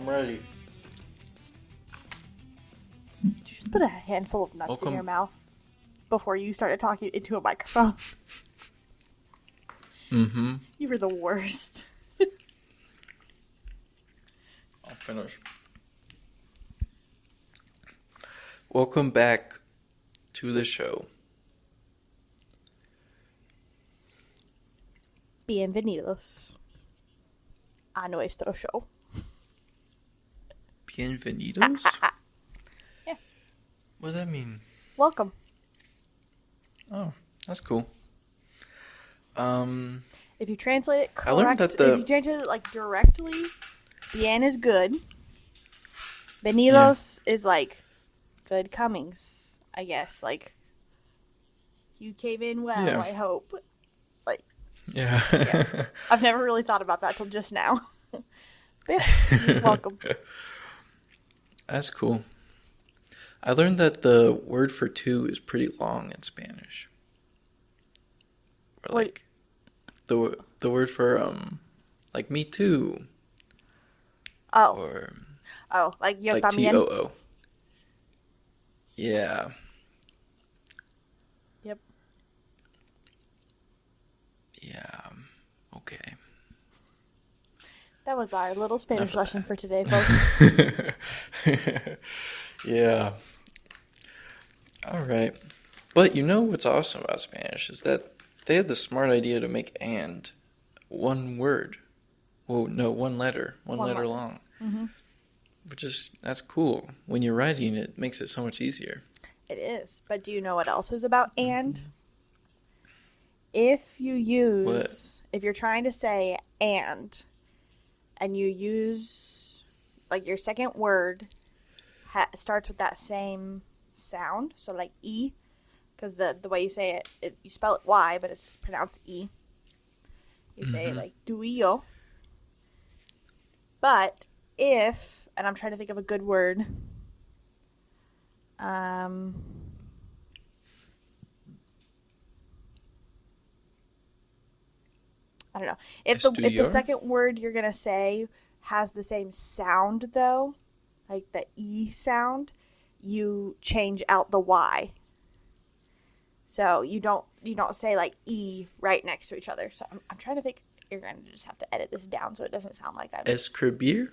I'm ready. Did you just put a handful of nuts in your mouth before you started talking into a microphone? Mm-hmm. You were the worst. I'll finish. Welcome back to the show. Bienvenidos a nuestro show. Bienvenidos? Yeah. What does that mean? Welcome. Oh, that's cool. If you translate it I learned correct, that if you translate it like directly, bien is good. Venidos is like good comings, I guess. Like you came in well, I hope. Like Yeah. I've never really thought about that till just now. But yeah, welcome. That's cool. I learned that the word for two is pretty long in Spanish. Or like the word for like me too. Oh. Or like yo like también. T-O-O. Yeah. Yep. Yeah. Okay. That was our little Spanish lesson for today, folks. Yeah. All right. But you know what's awesome about Spanish is that they had the smart idea to make "and" one word. Well, no, one letter. One letter long. Mm-hmm. That's cool. When you're writing, it makes it so much easier. It is. But do you know what else is about "and"? If you're trying to say "and" you use, like, your second word starts with that same sound, so like E, because the way you say it, you spell it Y, but it's pronounced E. You say it like tuyo. But if, and I'm trying to think of a good word, I don't know. If the second word you're gonna say has the same sound though, like the E sound, you change out the Y. So you don't say like E right next to each other. So I'm trying to think. You're going to just have to edit this down so it doesn't sound like I'm... Escribir?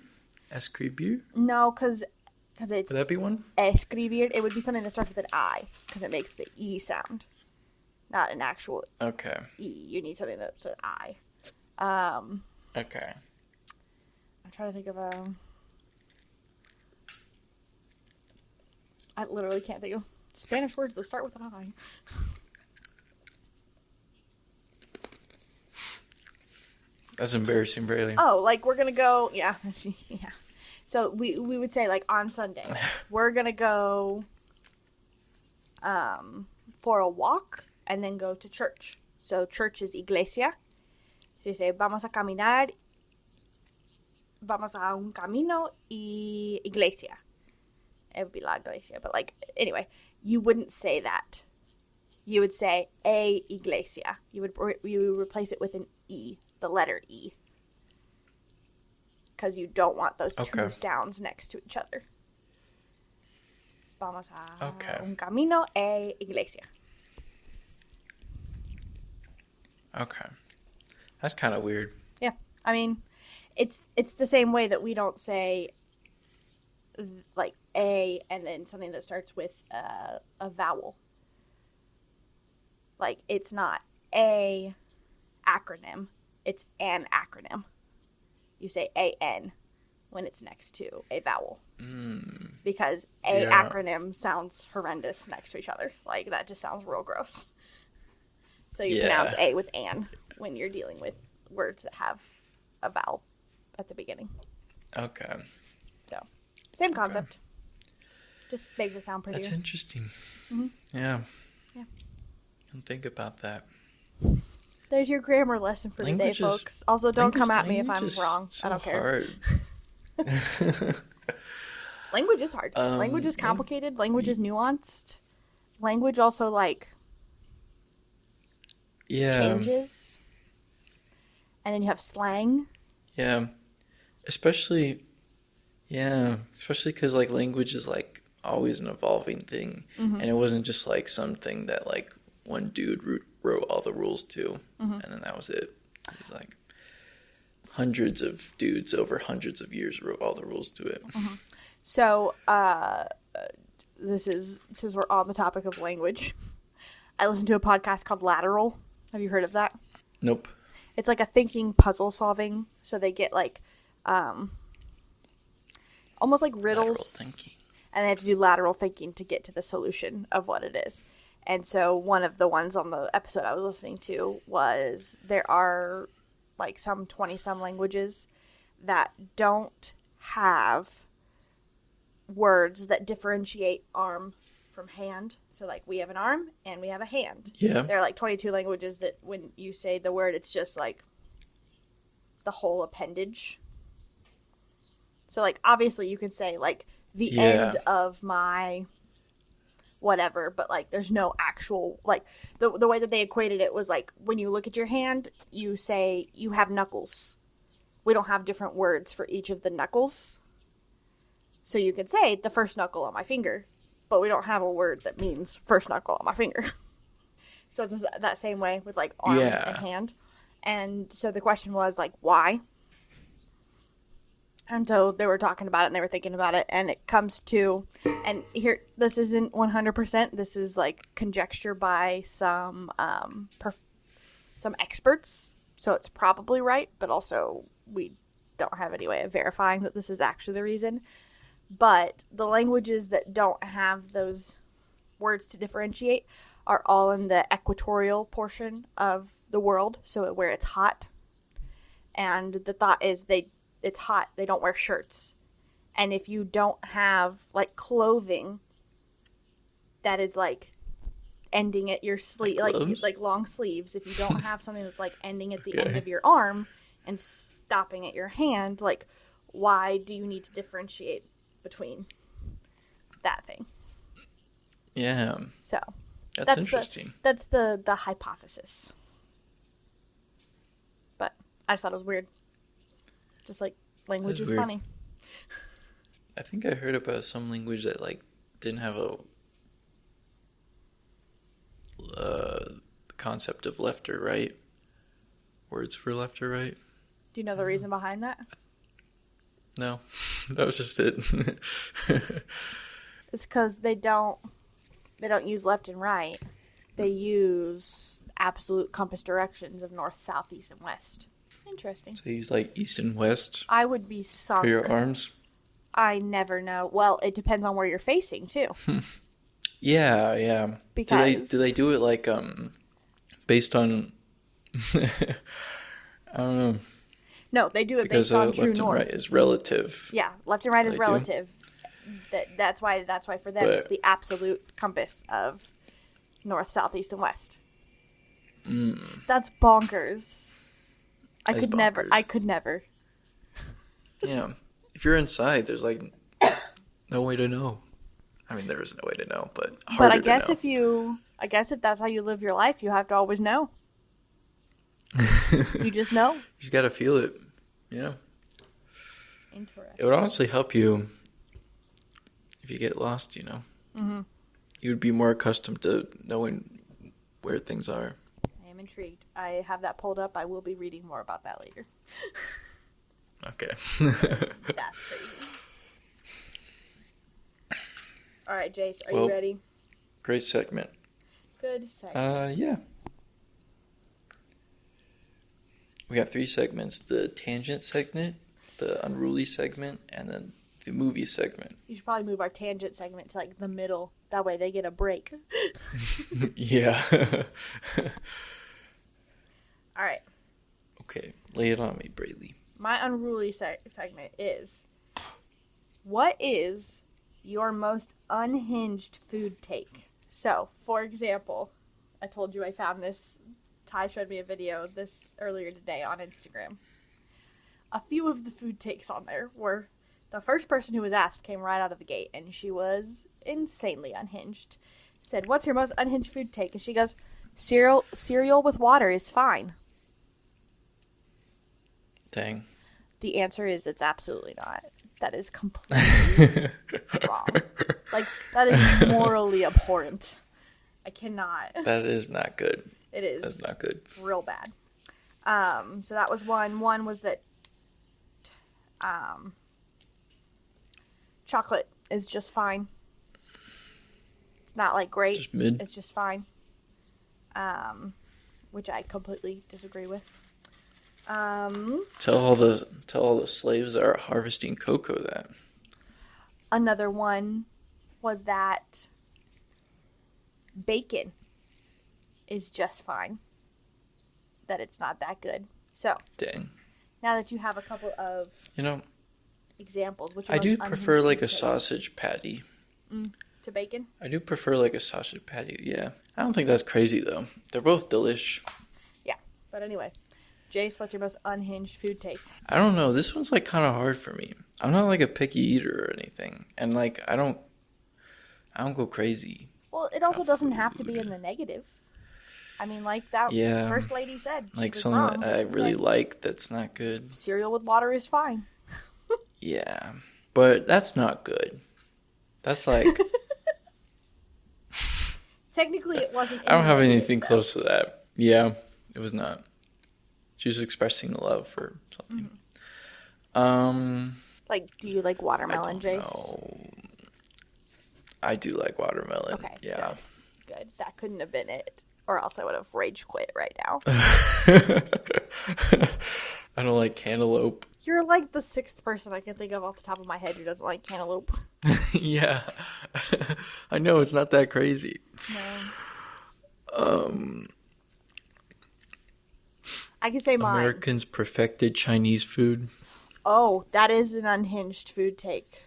Escribir? No, because it's... Would that be one? Escribir. It would be something that starts with an I, because it makes the E sound. Not an actual E. You need something that's an I. Okay. I'm trying to think of a... I literally can't think of Spanish words that start with an I. That's embarrassing, really. Oh, like we're gonna go, yeah. So we would say like on Sunday, we're gonna go for a walk and then go to church. So church is iglesia. So you say vamos a caminar, vamos a un camino y iglesia. It would be la iglesia, but like anyway, you wouldn't say that. You would say a iglesia. You would replace it with an E. The letter E, because you don't want those two sounds next to each other. Vamos a un camino e iglesia. Okay, that's kind of weird. Yeah, I mean, it's the same way that we don't say like a and then something that starts with a vowel. Like it's not a acronym. It's an acronym. You say AN when it's next to a vowel. Because acronym sounds horrendous next to each other. Like, that just sounds real gross. So you pronounce A with an when you're dealing with words that have a vowel at the beginning. Okay. So, same concept. Just makes it sound prettier. That's interesting. Mm-hmm. Yeah. Yeah. And think about that. There's your grammar lesson for the day, folks. Also, don't come at me if I'm wrong. I don't care. Language is hard. Language is complicated. Language is nuanced. Language also, like, changes. And then you have slang. Yeah. Especially Yeah, especially because like language is like always an evolving thing, and it wasn't just like something that like one dude wrote all the rules to, and then that was it. It was like hundreds of dudes over hundreds of years wrote all the rules to it. So, this is, since we're on the topic of language, I listened to a podcast called Lateral. Have you heard of that? Nope. It's like a thinking puzzle solving. So they get like, almost like riddles. Lateral thinking. And they have to do lateral thinking to get to the solution of what it is. And so one of the ones on the episode I was listening to was there are like some 20-some languages that don't have words that differentiate arm from hand. So like we have an arm and we have a hand. Yeah. There are like 22 languages that when you say the word, it's just like the whole appendage. So like obviously you could say like the end of my whatever, but like there's no actual like the way that they equated it was like when you look at your hand, you say you have knuckles. We don't have different words for each of the knuckles. So you could say the first knuckle on my finger, but we don't have a word that means first knuckle on my finger. So it's that same way with like arm and hand. And so the question was like, why? And so they were talking about it and they were thinking about it, and it comes to, and here, this isn't 100%, this is like conjecture by some experts. So it's probably right, but also we don't have any way of verifying that this is actually the reason. But the languages that don't have those words to differentiate are all in the equatorial portion of the world, so where it's hot. And the thought is it's hot, they don't wear shirts. And if you don't have like clothing that is like ending at your sleeve, like long sleeves, if you don't have something that's like ending at the end of your arm and stopping at your hand, like why do you need to differentiate between that thing? Yeah. So that's interesting. That's the hypothesis. But I just thought it was weird. Just like language is funny. I think I heard about some language that like didn't have a concept of left or right. Words for left or right. Do you know the reason behind that? No, that was just it. It's because they don't use left and right. They use absolute compass directions of north, south, east, and west. Interesting. So you use like east and west. I would be sunk. For your arms? I never know. Well, it depends on where you're facing too. Yeah. Because do they do it like based on I don't know. No, they do it based on true left north. And right is relative. Yeah, left and right is relative. That's why for them it's the absolute compass of north, south, east, and west. That's bonkers. I could never. Yeah. If you're inside, there's like no way to know. I mean, there is no way to know, but harder But I guess to know. if that's how you live your life, you have to always know. You just know. You just gotta feel it. Yeah. Interesting. It would honestly help you if you get lost, you know. Mm-hmm. You would be more accustomed to knowing where things are. I am intrigued. I have that pulled up. I will be reading more about that later. Okay. That's crazy. All right, Jace, are you ready? Great segment. Good segment. Yeah. We got 3 segments: the tangent segment, the unruly segment, and then the movie segment. You should probably move our tangent segment to like the middle. That way they get a break. Yeah. All right. Okay, lay it on me, Braylee. My unruly segment is, what is your most unhinged food take? So, for example, I told you I found this. Ty showed me a video this earlier today on Instagram. A few of the food takes on there were, the first person who was asked came right out of the gate, and she was insanely unhinged. Said, "What's your most unhinged food take?" And she goes, cereal with water is fine. Dang. The answer is it's absolutely not. That is completely wrong. Like, that is morally abhorrent. I cannot. That is not good. It is. That's not good. Real bad. So that was one. One was that chocolate is just fine. It's not like great. Just mid. It's just fine. Which I completely disagree with. Tell all the slaves that are harvesting cocoa that. Another one was that bacon is just fine. That it's not that good. So, Dang. now that you have a couple of examples, which I do prefer like a sausage patty. To bacon? I do prefer like a sausage patty, yeah. I don't think that's crazy though. They're both delish. Yeah, but anyway. Jace, what's your most unhinged food take? I don't know. This one's like kind of hard for me. I'm not like a picky eater or anything. And like I don't go crazy. Well, it also doesn't have to be in the negative. I mean, like that first lady said. Like something that I really like that's not good. Cereal with water is fine. Yeah. But that's not good. That's like technically it wasn't. I don't have anything close to that. Yeah, it was not. She was expressing love for something. Like, do you like watermelon, Jace? No. I do like watermelon. Okay. Yeah. Good. That couldn't have been it. Or else I would have rage quit right now. I don't like cantaloupe. You're like the sixth person I can think of off the top of my head who doesn't like cantaloupe. Yeah. I know, it's not that crazy. No. I can say mine. Americans perfected Chinese food. Oh, that is an unhinged food take.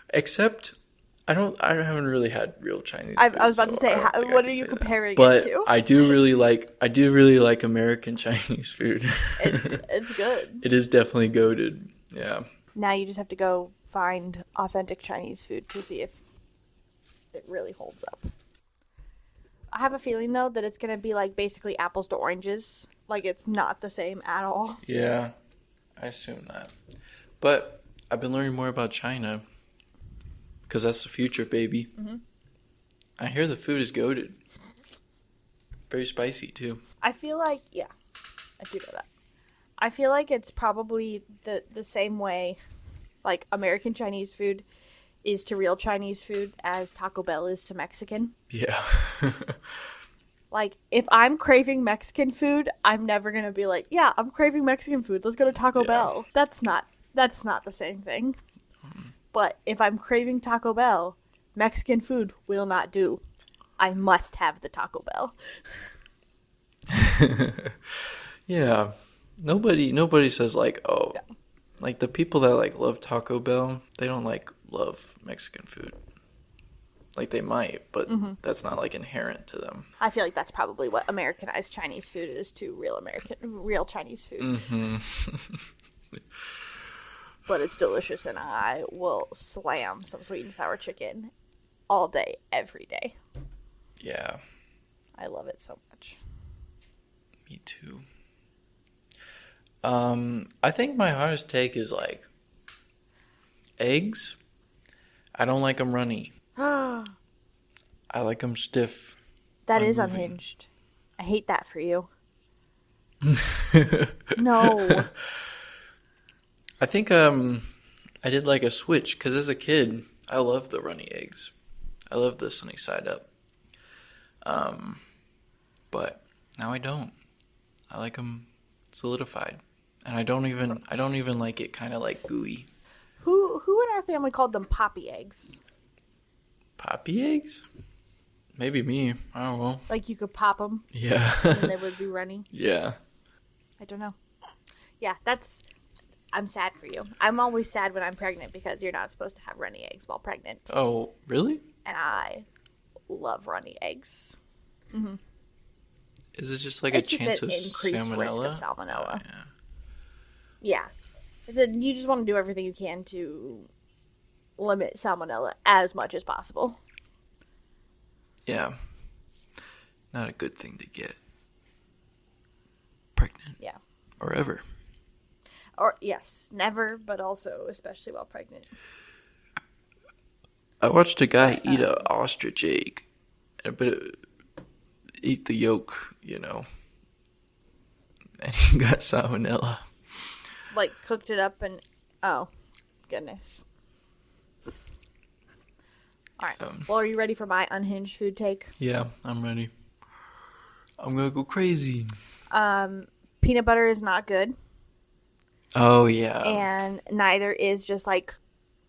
Except I haven't really had real Chinese food. I was about to say, what are you comparing it to? I do really like American Chinese food. It's good. It is definitely goated. Yeah. Now you just have to go find authentic Chinese food to see if it really holds up. I have a feeling though that it's gonna be like basically apples to oranges. Like it's not the same at all. Yeah, I assume that. But I've been learning more about China. Because that's the future, baby. Mm-hmm. I hear the food is goated. Very spicy, too. I feel like, yeah, I do know that. I feel like it's probably the same way, like, American Chinese food is to real Chinese food as Taco Bell is to Mexican. Yeah. Like, if I'm craving Mexican food, I'm never going to be like, yeah, I'm craving Mexican food. Let's go to Taco Bell. That's not the same thing. But if I'm craving Taco Bell, Mexican food will not do. I must have the Taco Bell. Yeah. Nobody says like, oh, yeah. Like the people that like love Taco Bell, they don't like love Mexican food. Like they might, but that's not like inherent to them. I feel like that's probably what Americanized Chinese food is to real Chinese food. Mm-hmm. But it's delicious, and I will slam some sweet and sour chicken all day, every day. Yeah. I love it so much. Me too. I think my hottest take is like eggs. I don't like them runny. I like them stiff. That is unhinged. I hate that for you. No. I think I did like a switch because as a kid, I loved the runny eggs. I loved the sunny side up. But now I don't. I like them solidified, and I don't even like it kind of like gooey. Who in our family called them poppy eggs? Poppy eggs? Maybe me. I don't know. Like you could pop them. Yeah. And they would be runny. Yeah. I don't know. Yeah, I'm sad for you. I'm always sad when I'm pregnant because you're not supposed to have runny eggs while pregnant. Oh, really? And I love runny eggs. Mm-hmm. Is it just like a chance of salmonella? Risk of salmonella. Oh, yeah. You just want to do everything you can to limit salmonella as much as possible. Yeah. Not a good thing to get pregnant. Yeah. Or ever. Or, yes, never, but also especially while pregnant. I watched a guy But, eat an ostrich egg, but eat the yolk, and he got salmonella. like, cooked it up and... Oh, goodness. All right. Well, are you ready for my unhinged food take? Yeah, I'm ready. I'm gonna go crazy. Peanut butter is not good. Oh, yeah. And neither is just, like,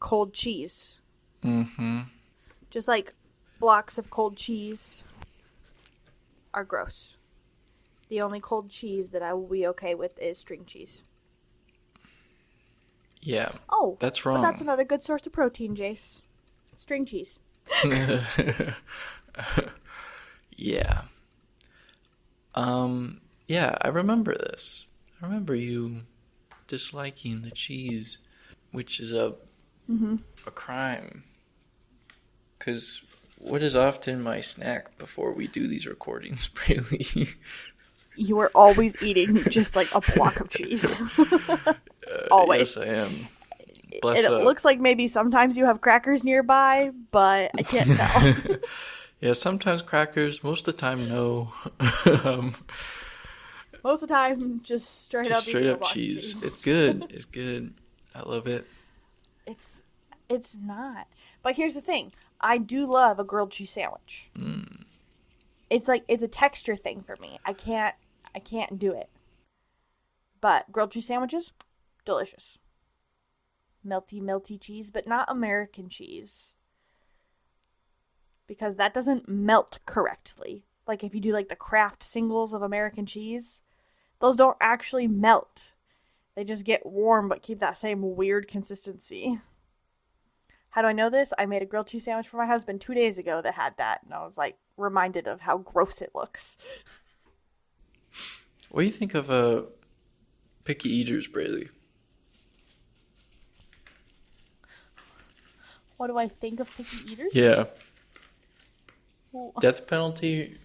cold cheese. Mm-hmm. Just, like, blocks of cold cheese are gross. The only cold cheese that I will be okay with is string cheese. Yeah. Oh, that's wrong. But that's another good source of protein, Jace. String cheese. Yeah. Yeah, I remember this. I remember you disliking the cheese, which is a crime. Because what is often my snack before we do these recordings, Braylee? You are always eating just like a block of cheese. Always. Yes, I am. It looks like maybe sometimes you have crackers nearby, but I can't tell. Yeah, sometimes crackers, most of the time, no. Most of the time, just straight up cheese. It's good. It's good. I love it. It's not. But here's the thing. I do love a grilled cheese sandwich. It's a texture thing for me. I can't do it. But grilled cheese sandwiches, delicious. Melty cheese, but not American cheese. Because that doesn't melt correctly. Like if you do like the Kraft singles of American cheese, those don't actually melt. They just get warm but keep that same weird consistency. How do I know this? I made a grilled cheese sandwich for my husband 2 days ago that had that, and I was like reminded of how gross it looks. What do you think of picky eaters, Braylee? What do I think of picky eaters? Yeah. Death penalty?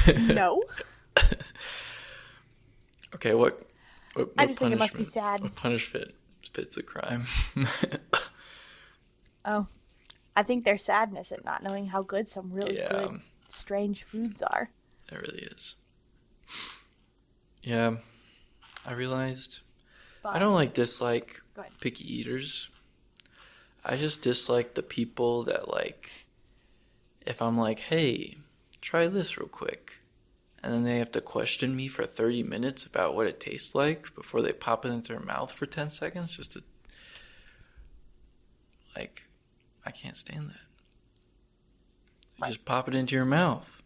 No. Okay, what I just think it must be sad. What punishment fits a crime? Oh. I think their sadness at not knowing how good some really good, strange foods are. It really is. Yeah. I realized I don't dislike picky eaters. I just dislike the people that if I'm like, hey, try this real quick, and then they have to question me for 30 minutes about what it tastes like before they pop it into their mouth for 10 seconds just to, I can't stand that. You just pop it into your mouth.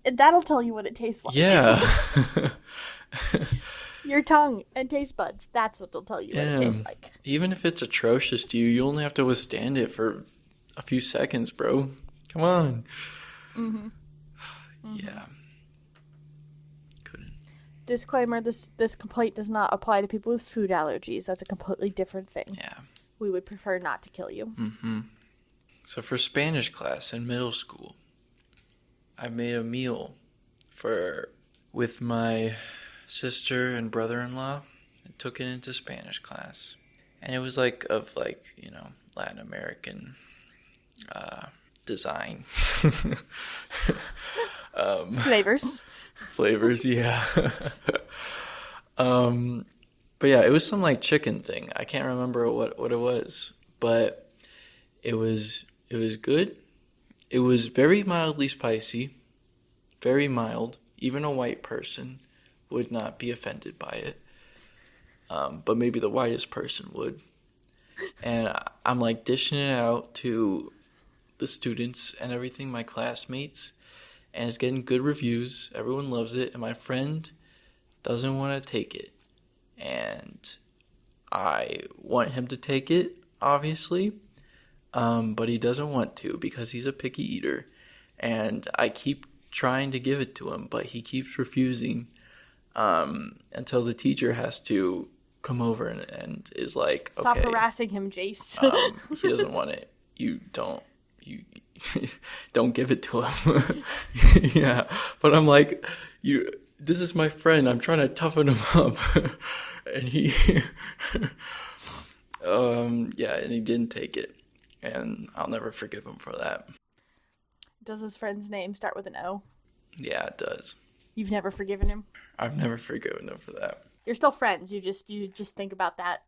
And that'll tell you what it tastes like. Yeah. Your tongue and taste buds, that's what they'll tell you what it tastes like. Even if it's atrocious to you, you only have to withstand it for a few seconds, bro. Come on. Mm-hmm. Yeah. Couldn't. Disclaimer, this complaint does not apply to people with food allergies. That's a completely different thing. Yeah. We would prefer not to kill you. Mm-hmm. So for Spanish class in middle school, I made a meal with my sister and brother-in-law and took it into Spanish class. And it was Latin American design. Flavors, yeah. But yeah, it was some chicken thing. I can't remember what it was, but it was good. It was very mildly spicy, very mild. Even a white person would not be offended by it. But maybe the whitest person would. And I'm dishing it out to the students and everything, my classmates, and it's getting good reviews. Everyone loves it, and my friend doesn't want to take it. And I want him to take it, obviously, but he doesn't want to because he's a picky eater. And I keep trying to give it to him, but he keeps refusing until the teacher has to come over and is like, Stop okay, harassing him, Jace. he doesn't want it. You don't you don't give it to him. Yeah, but I'm like, this is my friend. I'm trying to toughen him up, and he, yeah, and he didn't take it, and I'll never forgive him for that. Does his friend's name start with an O? Yeah, it does. You've never forgiven him? I've never forgiven him for that. You're still friends. You just think about that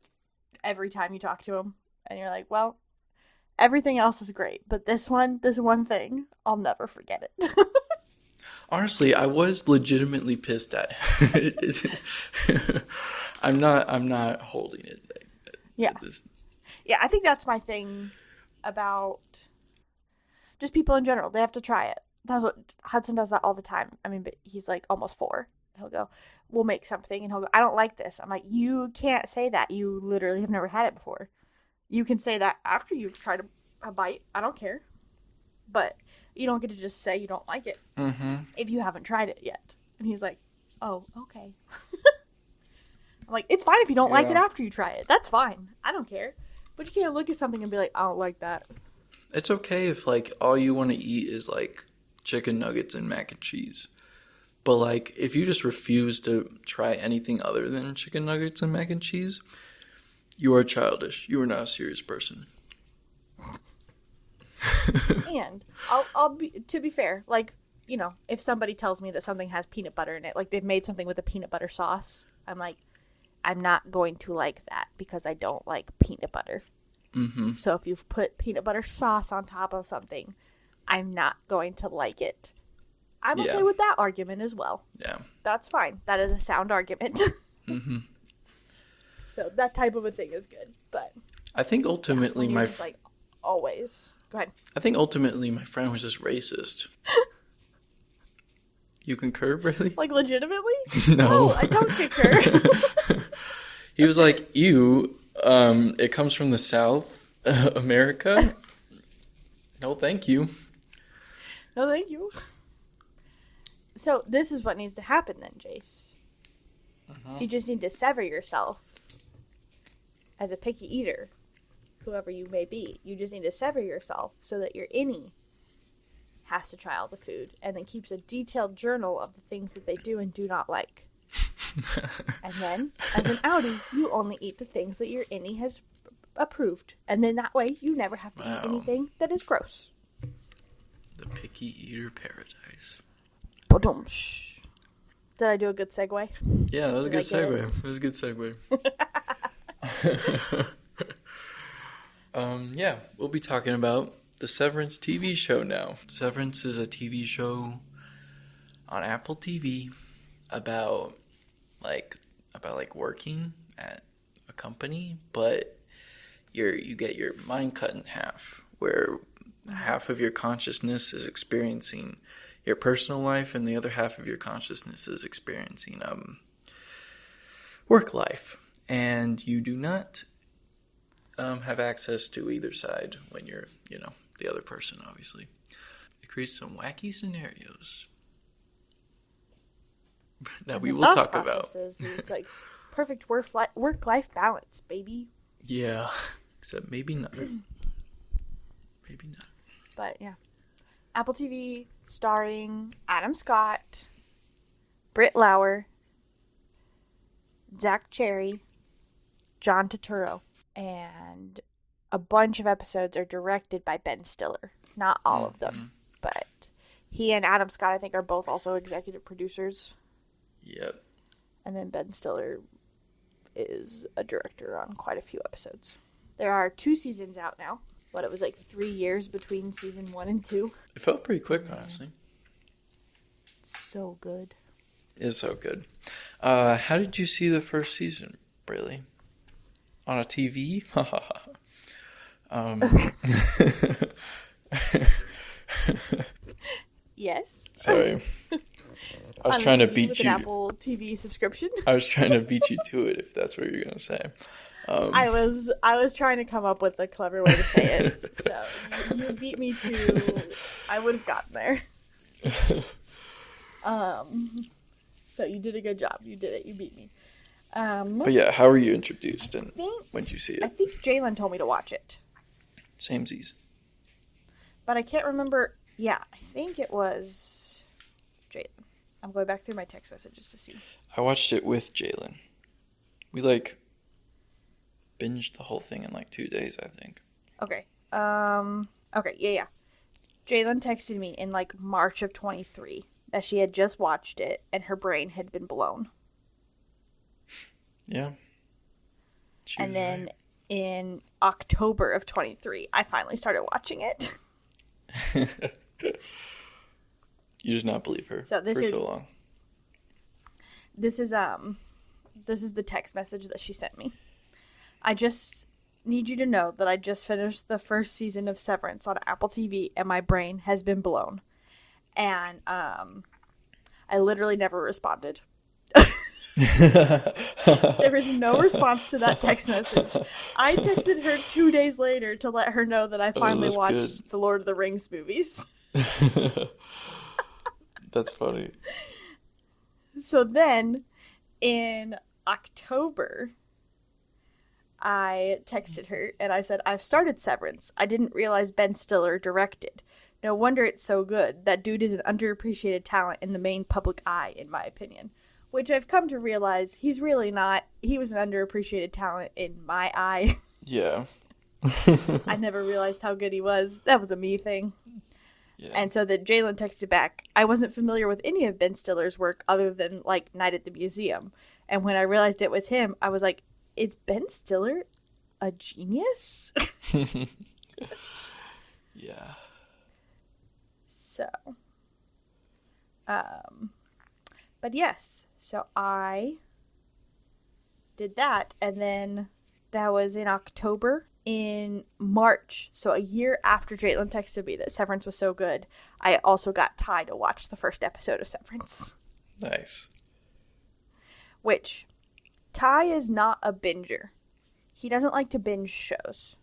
every time you talk to him, and you're like, well, everything else is great, but this one thing, I'll never forget it. Honestly, I was legitimately pissed at him. I'm not holding it. Yeah. Yeah, I think that's my thing about just people in general. They have to try it. That's what Hudson does that all the time. I mean, but he's like almost 4. He'll go, we'll make something, and he'll go, I don't like this. I'm like, you can't say that. You literally have never had it before. You can say that after you've tried a bite. I don't care. But you don't get to just say you don't like it if you haven't tried it yet. And he's like, oh, okay. I'm like, it's fine if you don't like it after you try it. That's fine. I don't care. But you can't look at something and be like, I don't like that. It's okay if, like, all you want to eat is, like, chicken nuggets and mac and cheese. But, like, if you just refuse to try anything other than chicken nuggets and mac and cheese, you are childish. You are not a serious person. And I'll be, to be fair, like, you know, if somebody tells me that something has peanut butter in it, like they've made something with a peanut butter sauce, I'm like, I'm not going to like that because I don't like peanut butter. Mm-hmm. So if you've put peanut butter sauce on top of something, I'm not going to like it. I'm okay with that argument as well. Yeah. That's fine. That is a sound argument. Mm-hmm. So that type of a thing is good. But I think ultimately like, always. Go ahead. I think ultimately my friend was just racist. You concur, Bradley? Like, legitimately? No. I don't concur. He was like, it comes from the South, America. No, thank you. No, thank you. So, this is what needs to happen then, Jace. You just need to sever yourself as a picky eater, whoever you may be. You just need to sever yourself so that your innie has to try all the food and then keeps a detailed journal of the things that they do and do not like. And then, as an outie, you only eat the things that your innie has approved. And then that way, you never have to eat anything that is gross. The picky eater paradise. Ba-dum-shh. Did I do a good segue? Yeah, that was a good segue. It was a good segue. Yeah, we'll be talking about the Severance TV show now. Severance is a TV show on Apple TV about working at a company, but you get your mind cut in half, where half of your consciousness is experiencing your personal life, and the other half of your consciousness is experiencing work life, and you do not have access to either side when you're, the other person, obviously. It creates some wacky scenarios that we will talk about. It's like perfect work-life balance, baby. Yeah, except maybe not. Maybe not. But yeah, Apple TV starring Adam Scott, Britt Lauer, Zach Cherry, John Turturro, and a bunch of episodes are directed by Ben Stiller. Not all of them, but he and Adam Scott, I think, are both also executive producers. Yep. And then Ben Stiller is a director on quite a few episodes. There are 2 seasons out now, but it was like 3 years between season 1 and 2. It felt pretty quick, honestly. So good. It's so good. How did you see the first season, Braylee? On a TV? Yes. Sorry. I was trying to beat you. An Apple TV subscription. I was trying to beat you to it, if that's what you're gonna say. I was trying to come up with a clever way to say it. So you beat me to. I would have gotten there. So you did a good job. You did it. You beat me. But yeah, how were you introduced, and when did you see it? I think Jalen told me to watch it. Samesies. But I can't remember. Yeah, I think it was Jalen. I'm going back through my text messages to see. I watched it with Jalen. We, like, binged the whole thing in, like, 2 days, I think. Okay. Okay, yeah. Jalen texted me in, like, March of 23 that she had just watched it and her brain had been blown. Yeah. And then in October of 23, I finally started watching it. You did not believe her so long. This is the text message that she sent me. I just need you to know that I just finished the first season of Severance on Apple TV and my brain has been blown. And I literally never responded. There was no response to that text message. I texted her 2 days later to let her know that I finally watched the Lord of the Rings movies. That's funny. So then, in October, I texted her and I said, I've started Severance. I didn't realize Ben Stiller directed. No wonder it's so good. That dude is an underappreciated talent in the main public eye, in my opinion. Which I've come to realize he's really not. He was an underappreciated talent in my eye. Yeah. I never realized how good he was. That was a me thing. Yeah. And so then Jalen texted back, I wasn't familiar with any of Ben Stiller's work other than, like, Night at the Museum. And when I realized it was him, I was like, is Ben Stiller a genius? Yeah. So. But yes. So I did that. And then that was in October. In March, so a year after Jalen texted me that Severance was so good, I also got Ty to watch the first episode of Severance. Nice. Which, Ty is not a binger. He doesn't like to binge shows.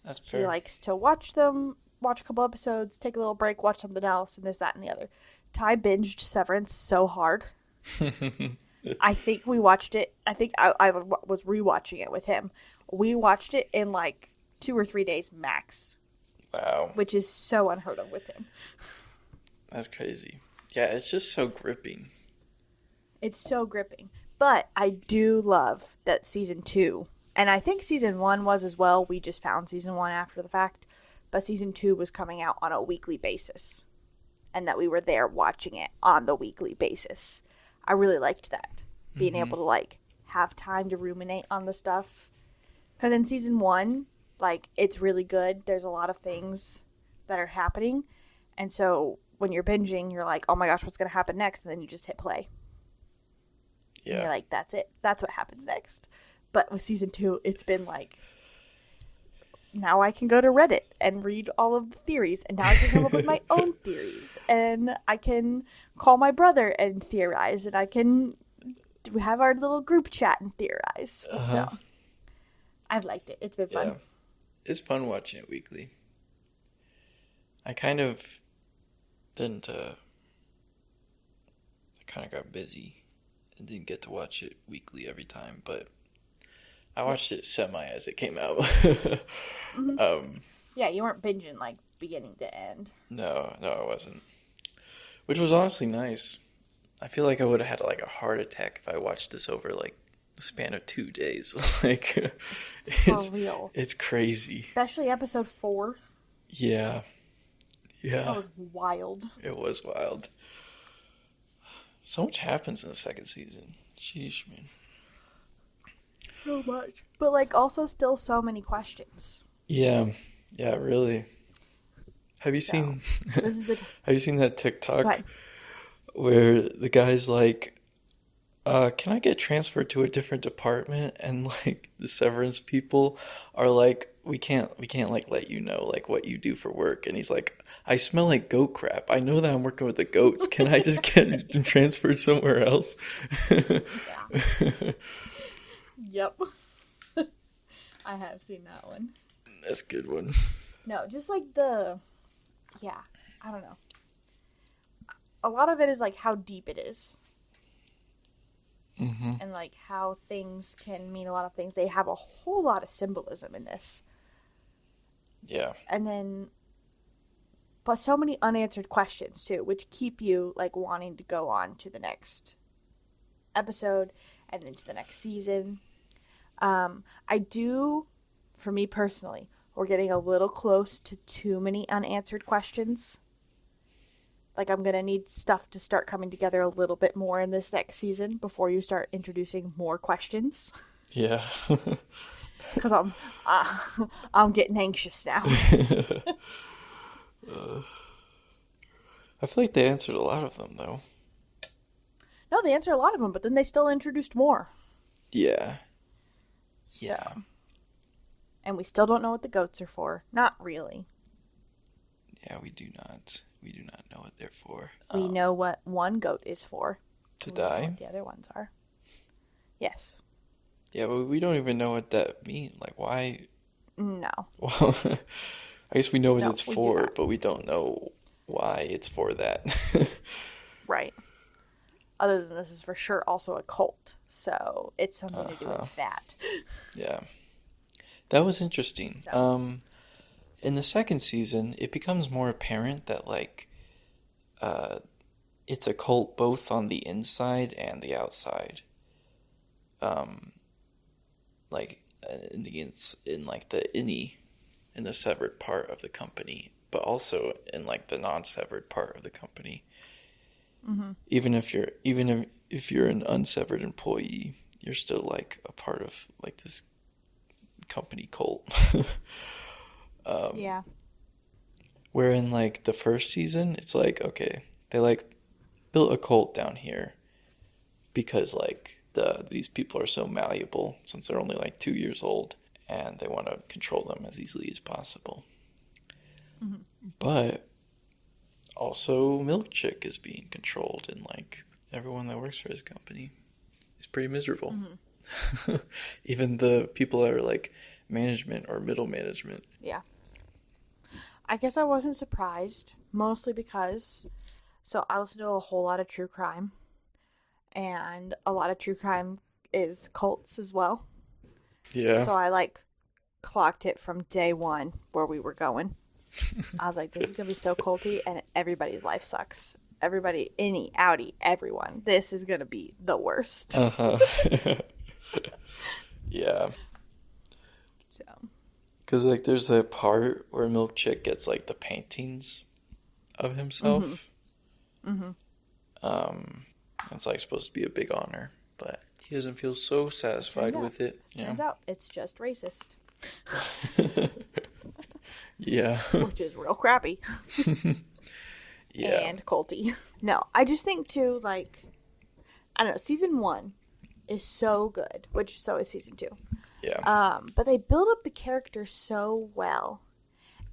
That's fair. He likes to watch them, watch a couple episodes, take a little break, watch something else, and this, that, and the other. Ty binged Severance so hard. I think we watched it, I was rewatching it with him. We watched it in like 2 or 3 days max. Wow. Which is so unheard of with him. That's crazy. Yeah, it's just so gripping. It's so gripping. But I do love that season 2, and I think season 1 was as well. We just found season 1 after the fact. But season 2 was coming out on a weekly basis. And that we were there watching it on the weekly basis. I really liked that. Being able to, like, have time to ruminate on the stuff. Because in season 1, like, it's really good. There's a lot of things that are happening. And so when you're binging, you're like, oh my gosh, what's going to happen next? And then you just hit play. Yeah. And you're like, that's it. That's what happens next. But with season 2, it's been like, now I can go to Reddit and read all of the theories. And now I can come up with my own theories. And I can call my brother and theorize. And I can have our little group chat and theorize. So I've liked it. It's been fun. Yeah. It's fun watching it weekly. I kind of didn't, I kind of got busy and didn't get to watch it weekly every time, but I watched it semi as it came out. Yeah, you weren't binging like beginning to end. No, I wasn't. Which was honestly nice. I feel like I would have had like a heart attack if I watched this over like the span of 2 days. Like, For real. It's crazy. Especially episode 4. Yeah. That was wild. It was wild. So much happens in the second season. Sheesh, man. So much. But, like, also still so many questions. Yeah, really. Have you seen have you seen that TikTok where the guy's like, can I get transferred to a different department? And like the Severance people are like, we can't like let you know like what you do for work. And he's like, I smell like goat crap. I know that I'm working with the goats. Can I just get transferred somewhere else? Yep. I have seen that one. That's a good one. No, just like I don't know. A lot of it is like how deep it is. Mm-hmm. And like how things can mean a lot of things. They have a whole lot of symbolism in this. Yeah. And then but so many unanswered questions too, which keep you like wanting to go on to the next episode and into the next season. I do, for me personally, we're getting a little close to too many unanswered questions. Like, I'm going to need stuff to start coming together a little bit more in this next season before you start introducing more questions. Yeah. Because I'm getting anxious now. I feel like they answered a lot of them, though. No, they answered a lot of them, but then they still introduced more. Yeah. Yeah. So, and we still don't know what the goats are for. Not really. Yeah, we do not. We do not know what they're for. We know what one goat is for. To we don't know die? what the other ones are. Yes. Yeah, but we don't even know what that means. Like, why? No. Well, I guess we know what No, it's we do for, not. but we don't know why it's for that. Right. Other than this is for sure also a cult. So it's something to do with that. Yeah. That was interesting. So. In the second season, it becomes more apparent that, like, it's a cult both on the inside and the outside. Like, in the innie, in the severed part of the company, but also in, like, the non-severed part of the company. Mm-hmm. Even if you're an unsevered employee, you're still, like, a part of, like, this company cult. Yeah. Where in, like, the first season, it's like, okay, they, like, built a cult down here because, like, these people are so malleable since they're only, like, 2 years old, and they want to control them as easily as possible. Mm-hmm. But also, Milk Chick is being controlled, and, like, everyone that works for his company is pretty miserable. Mm-hmm. Even the people that are, like, management or middle management. Yeah. I guess I wasn't surprised, mostly because, so I listen to a whole lot of true crime, and a lot of true crime is cults as well. Yeah. So I, like, clocked it from day one where we were going. I was like, this is going to be so culty, and everybody's life sucks. Everybody, innie, outie, everyone. This is going to be the worst. Uh-huh. Yeah. So. Because, like, there's that part where Milk Chick gets, like, the paintings of himself. Mm-hmm. It's, like, supposed to be a big honor, but he doesn't feel so satisfied with it. Turns out it's just racist. Yeah. Which is real crappy. Yeah. And culty. No, I just think, too, like, I don't know, season 1 is so good, which so is season 2. Yeah. But they build up the character so well.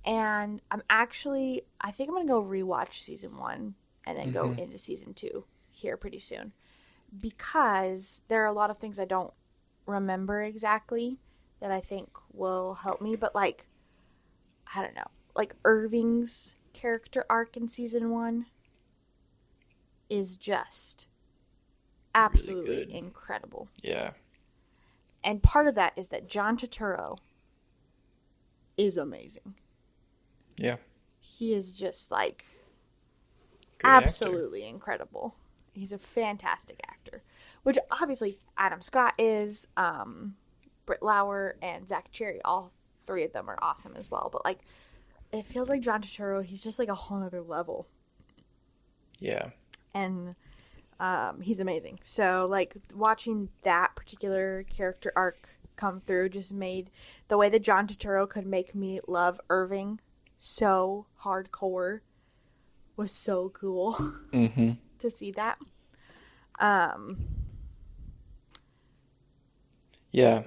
And I think I'm going to go rewatch season 1 and then go into season 2 here pretty soon. Because there are a lot of things I don't remember exactly that I think will help me. But, like, I don't know. Like, Irving's character arc in season 1 is just absolutely really incredible. Yeah. And part of that is that John Turturro is amazing. Yeah. He is just, like, Good absolutely incredible. He's a fantastic actor. Which, obviously, Adam Scott is, Britt Lauer, and Zach Cherry. All three of them are awesome as well. But, like, it feels like John Turturro, he's just, like, a whole other level. Yeah. And he's amazing. So, like, watching that particular character arc come through just made the way that John Turturro could make me love Irving so hardcore was so cool to see that. Yeah.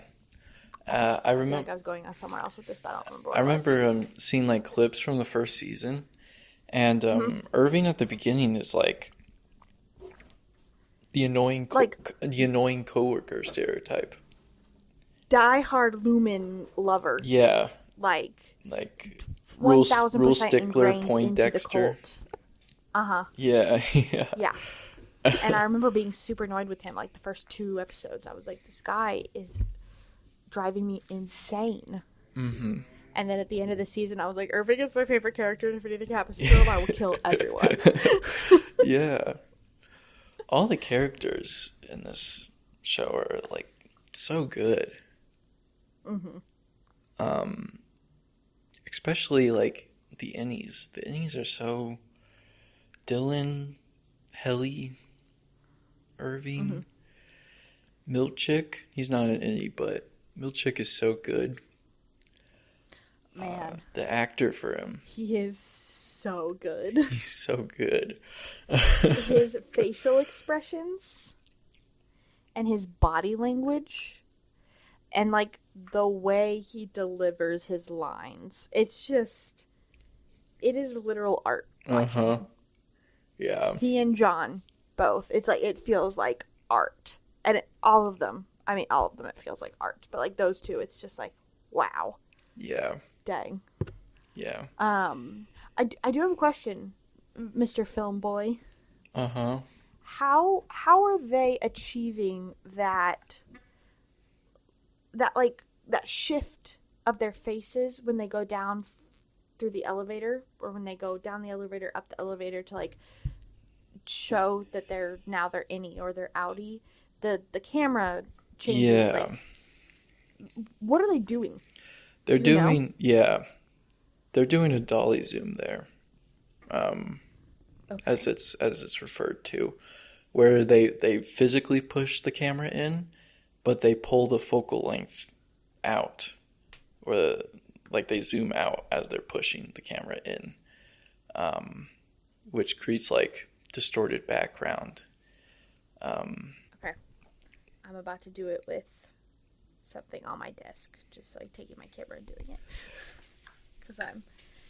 I feel remember. like I was going somewhere else with this, but I don't remember. I remember seeing, like, clips from the first season, and Irving at the beginning is like the annoying coworker stereotype. Die-hard Lumen lover. Yeah. Like 1000% rule stickler, ingrained Poindexter. into the cult. Yeah. Yeah. Yeah. And I remember being super annoyed with him, like, the first 2 episodes. I was like, this guy is driving me insane. Mm-hmm. And then at the end of the season, I was like, Irving is my favorite character in Infinity Capstone. I will kill everyone. Yeah. All the characters in this show are, like, so good. Mm-hmm. Especially, like, the innies. The innies are so... Dylan, Helly, Irving, Milchick. He's not an innie, but Milchick is so good. Man. The actor for him. He is so good. He's so good. His facial expressions and his body language and, like, the way he delivers his lines. It's just... It is literal art. Uh-huh. Yeah. He and John, both. It's like, it feels like art. And all of them it feels like art. But, like, those two, it's just like, wow. Yeah. Dang. Yeah. I do have a question, Mr. Film Boy. Uh-huh. How are they achieving that shift of their faces when they go down through the elevator, or when they go down the elevator, up the elevator, to, like, show that they're innie or they're outie? The camera changes. Yeah. Like, what are they doing? They're doing a dolly zoom there. Okay. As it's referred to, where they physically push the camera in, but they pull the focal length out, or like they zoom out as they're pushing the camera in, which creates, like, distorted background. Okay. I'm about to do it with something on my desk, just like taking my camera and doing it.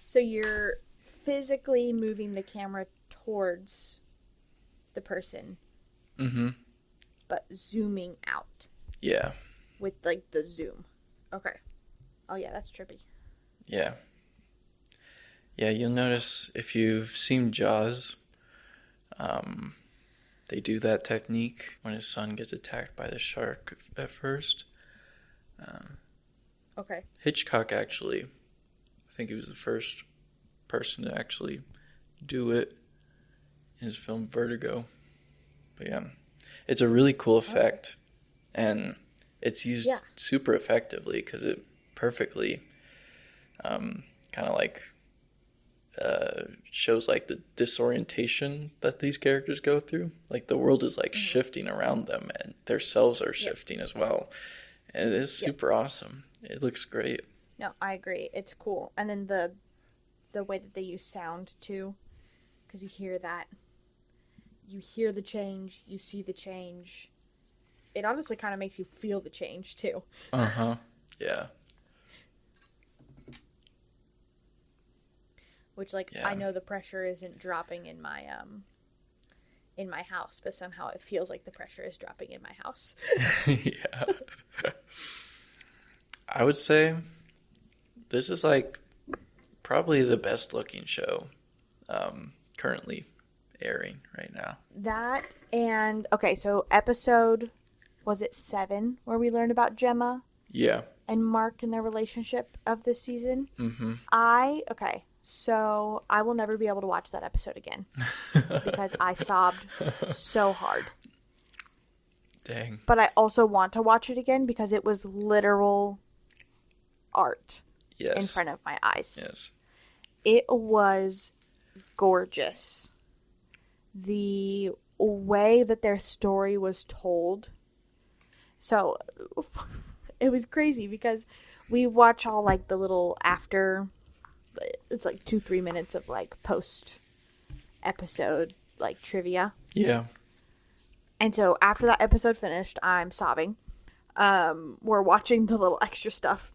So you're physically moving the camera towards the person, but zooming out. Yeah. With, like, the zoom. Okay. Oh yeah, that's trippy. Yeah. Yeah, you'll notice if you've seen Jaws, they do that technique when his son gets attacked by the shark at first. Okay. Hitchcock, actually, I think he was the first person to actually do it in his film Vertigo. But yeah, it's a really cool effect, and it's used super effectively because it perfectly kind of like shows, like, the disorientation that these characters go through. Like, the world is, like, shifting around them, and their selves are shifting as well. And it is super awesome. It looks great. No, I agree. It's cool. And then the way that they use sound too, because you hear that. You hear the change. You see the change. It honestly kind of makes you feel the change too. Uh-huh. Yeah. Which, like, I know the pressure isn't dropping in my house, but somehow it feels like the pressure is dropping in my house. Yeah. I would say this is, like, probably the best looking show currently airing right now. That and, okay, so episode, was it 7, where we learned about Gemma? Yeah. And Mark and their relationship of this season? Mm-hmm. So I will never be able to watch that episode again because I sobbed so hard. Dang. But I also want to watch it again because it was literal art in front of my eyes. Yes. It was gorgeous. The way that their story was told. So it was crazy because we watch all, like, the little after... It's like 2-3 minutes of, like, post episode, like, trivia. Yeah. And so after that episode finished, I'm sobbing. We're watching the little extra stuff,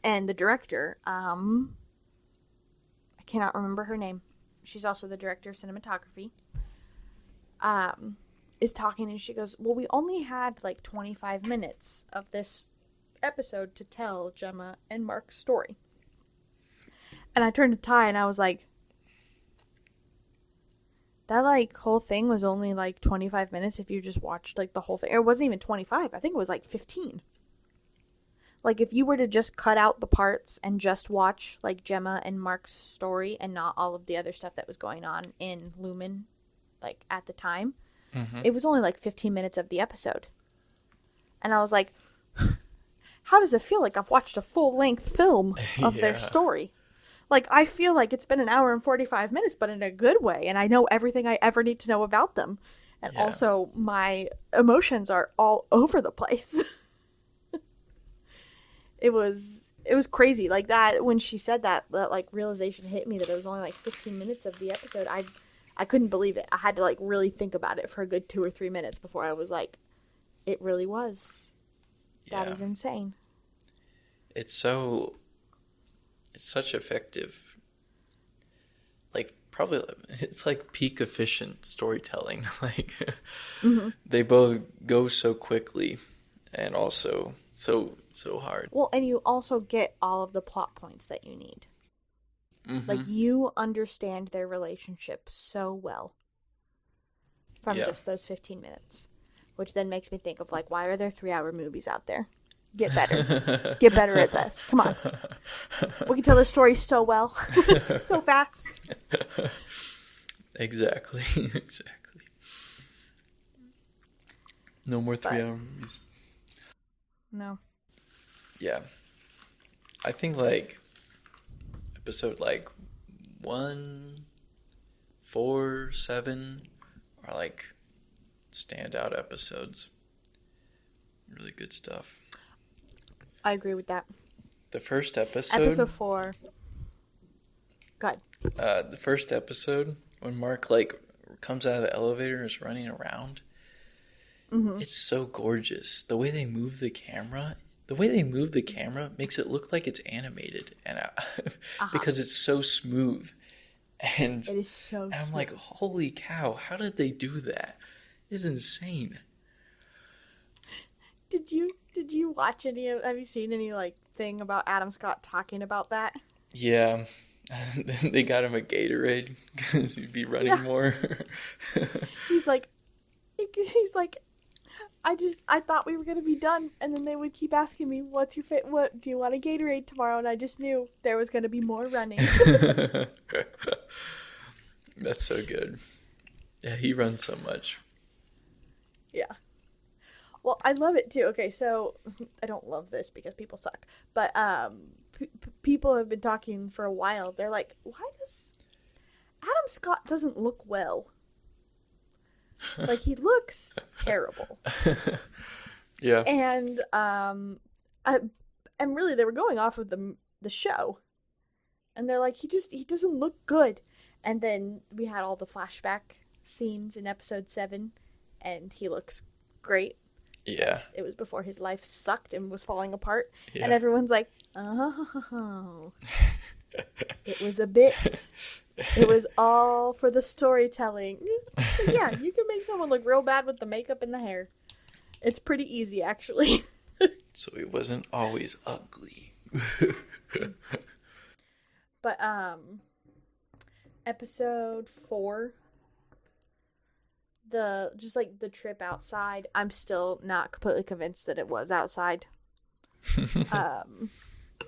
and the director, I cannot remember her name. She's also the director of cinematography. Is talking, and she goes, "Well, we only had like 25 minutes of this episode to tell Gemma and Mark's story." And I turned to Ty and I was like, that, like, whole thing was only, like, 25 minutes if you just watched, like, the whole thing. It wasn't even 25. I think it was, like, 15. Like, if you were to just cut out the parts and just watch, like, Gemma and Mark's story and not all of the other stuff that was going on in Lumen, like, at the time, it was only, like, 15 minutes of the episode. And I was like, how does it feel like I've watched a full-length film of their story? Like, I feel like it's been an hour and 45 minutes, but in a good way, and I know everything I ever need to know about them. And also, my emotions are all over the place. It was crazy. Like, that, when she said that, like, realization hit me that it was only, like, 15 minutes of the episode. I couldn't believe it. I had to, like, really think about it for a good 2 or 3 minutes before I was like, it really was. That is insane. It's such effective. Like, probably, it's like peak efficient storytelling. Like, they both go so quickly and also so hard. Well, and you also get all of the plot points that you need. Like, you understand their relationship so well from just those 15 minutes. Which then makes me think of, like, why are there 3-hour movies out there? Get better. Get better at this. Come on. We can tell this story so well. So fast. Exactly. No more 3-hour movies. No. Yeah. I think, like, episode, like, 1, 4, 7 are, like, standout episodes. Really good stuff. I agree with that. The first episode... Episode 4. Go ahead. The first episode, when Mark, like, comes out of the elevator and is running around, it's so gorgeous. The way they move the camera makes it look like it's animated, and because it's so smooth. And it is so and I'm smooth. like, holy cow, how did they do that? It's insane. Did you watch have you seen any, like, thing about Adam Scott talking about that? Yeah. They got him a Gatorade because he'd be running more. He's like, I thought we were going to be done, and then they would keep asking me, what do you want a Gatorade tomorrow? And I just knew there was going to be more running. That's so good. Yeah, he runs so much. Yeah. Well, I love it too. Okay, so I don't love this because people suck, but people have been talking for a while. They're like, why does Adam Scott doesn't look well? Like, he looks terrible. Yeah. And and really they were going off of the show. And they're like, he doesn't look good. And then we had all the flashback scenes in episode 7, and he looks great. Yeah. It was before his life sucked and was falling apart. Yeah. And everyone's like, oh, it was a bit. It was all for the storytelling. But yeah, you can make someone look real bad with the makeup and the hair. It's pretty easy, actually. So he wasn't always ugly. But episode 4, the trip outside, I'm still not completely convinced that it was outside.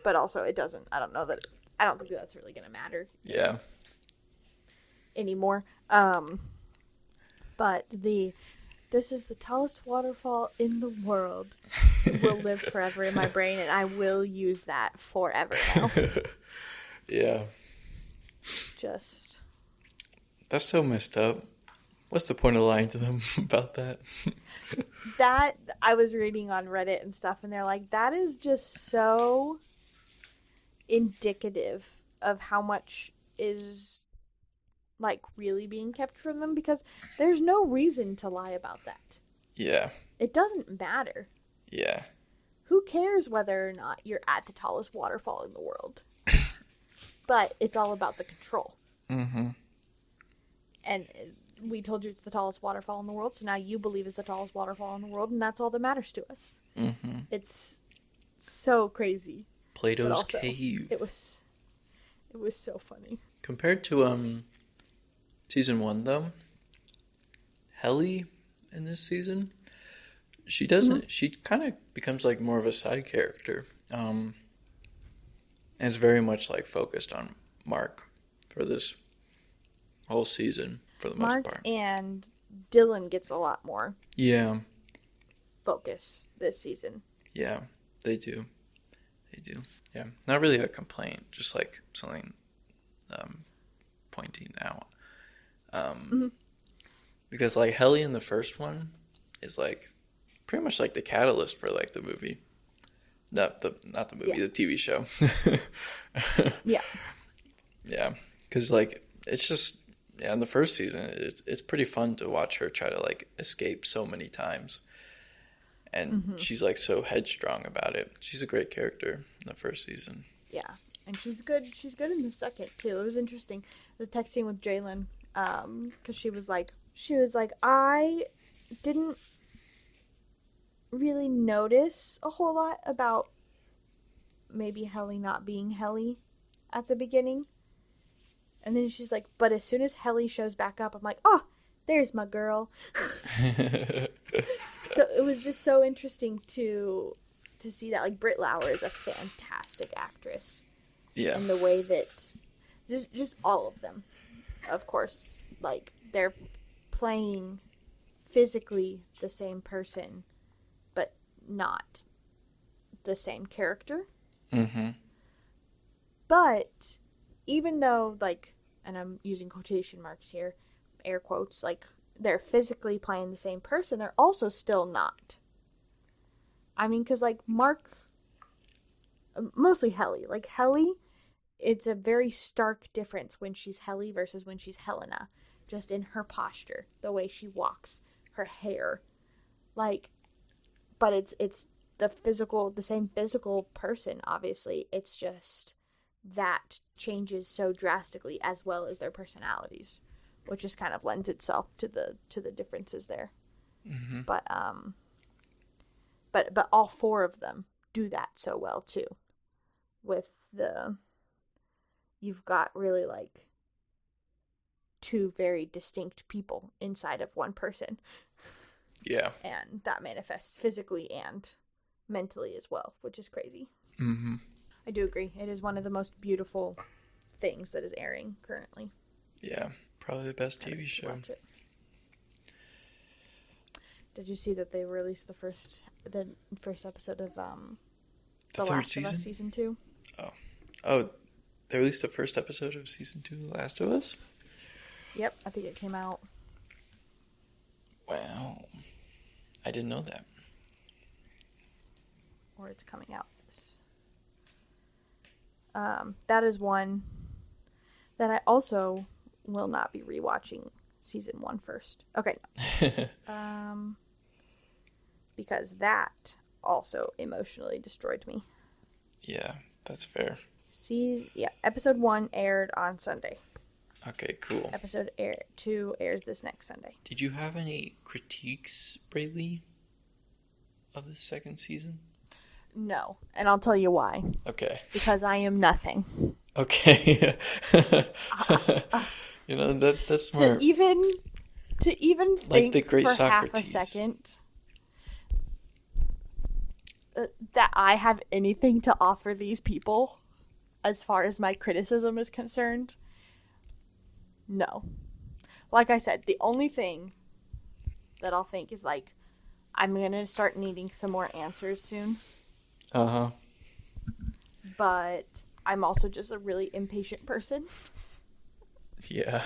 But also I don't think that's really gonna matter. Yeah. Anymore. But this is the tallest waterfall in the world will live forever in my brain, and I will use that forever now. Yeah. That's so messed up. What's the point of lying to them about that? That, I was reading on Reddit and stuff, and they're like, that is just so indicative of how much is, like, really being kept from them, because there's no reason to lie about that. Yeah. It doesn't matter. Yeah. Who cares whether or not you're at the tallest waterfall in the world? But it's all about the control. Mm-hmm. And we told you it's the tallest waterfall in the world, so now you believe it's the tallest waterfall in the world, and that's all that matters to us. Mm-hmm. It's so crazy. Plato's Cave. It was so funny. Compared to season 1, though, Helly in this season, she doesn't. Mm-hmm. She kind of becomes like more of a side character And it's very much like focused on Mark for this whole season for the most part. And Dylan gets a lot more Yeah. focus this season. Yeah, they do. They do. Yeah. Not really a complaint, just like something pointing out. Because like Helly in the first one is like pretty much like the catalyst for like the movie. Not the movie, the TV show. Yeah. Yeah. Because like it's just in the first season it's pretty fun to watch her try to like escape so many times. And she's like so headstrong about it. She's a great character in the first season. Yeah. And she's good. She's good in the second too. It was interesting. I was texting with Jalen because she was like, I didn't really notice a whole lot about maybe Helly not being Helly at the beginning. And then she's like, but as soon as Helly shows back up, I'm like, oh, there's my girl. So it was just so interesting to see that. Like, Britt Lauer is a fantastic actress. Yeah. And the way that just all of them, of course, like they're playing physically the same person, but not the same character. Mm-hmm. But even though, like, and I'm using quotation marks here, air quotes, like they're physically playing the same person, they're also still not. I mean, because like Mark, mostly Helly, like Helly, it's a very stark difference when she's Helly versus when she's Helena. Just in her posture, the way she walks, her hair. Like, but it's the same physical person, obviously. It's just that changes so drastically as well as their personalities, which just kind of lends itself to the differences there. Mm-hmm. But all four of them do that so well too. You've got really like two very distinct people inside of one person. Yeah. And that manifests physically and mentally as well, which is crazy. Mm-hmm. I do agree. It is one of the most beautiful things that is airing currently. Yeah. Probably the best TV show. Watch it. Did you see that they released the first episode of the third Last season? of Us season 2? Oh, they released the first episode of season 2 of The Last of Us? Yep, I think it came out. Wow. I didn't know that. Or it's coming out. That is one that I also will not be rewatching season 1 first. Okay. No. Because that also emotionally destroyed me. Yeah, that's fair. Episode 1 aired on Sunday. Okay, cool. Episode 2 airs this next Sunday. Did you have any critiques, Braylee, of the second season? No, and I'll tell you why. Okay. Because I am nothing. Okay. You know, that's smart. To even think like the great for Socrates. half a second that I have anything to offer these people as far as my criticism is concerned. No. Like I said, the only thing that I'll think is like, I'm going to start needing some more answers soon. Uh-huh. But I'm also just a really impatient person. Yeah.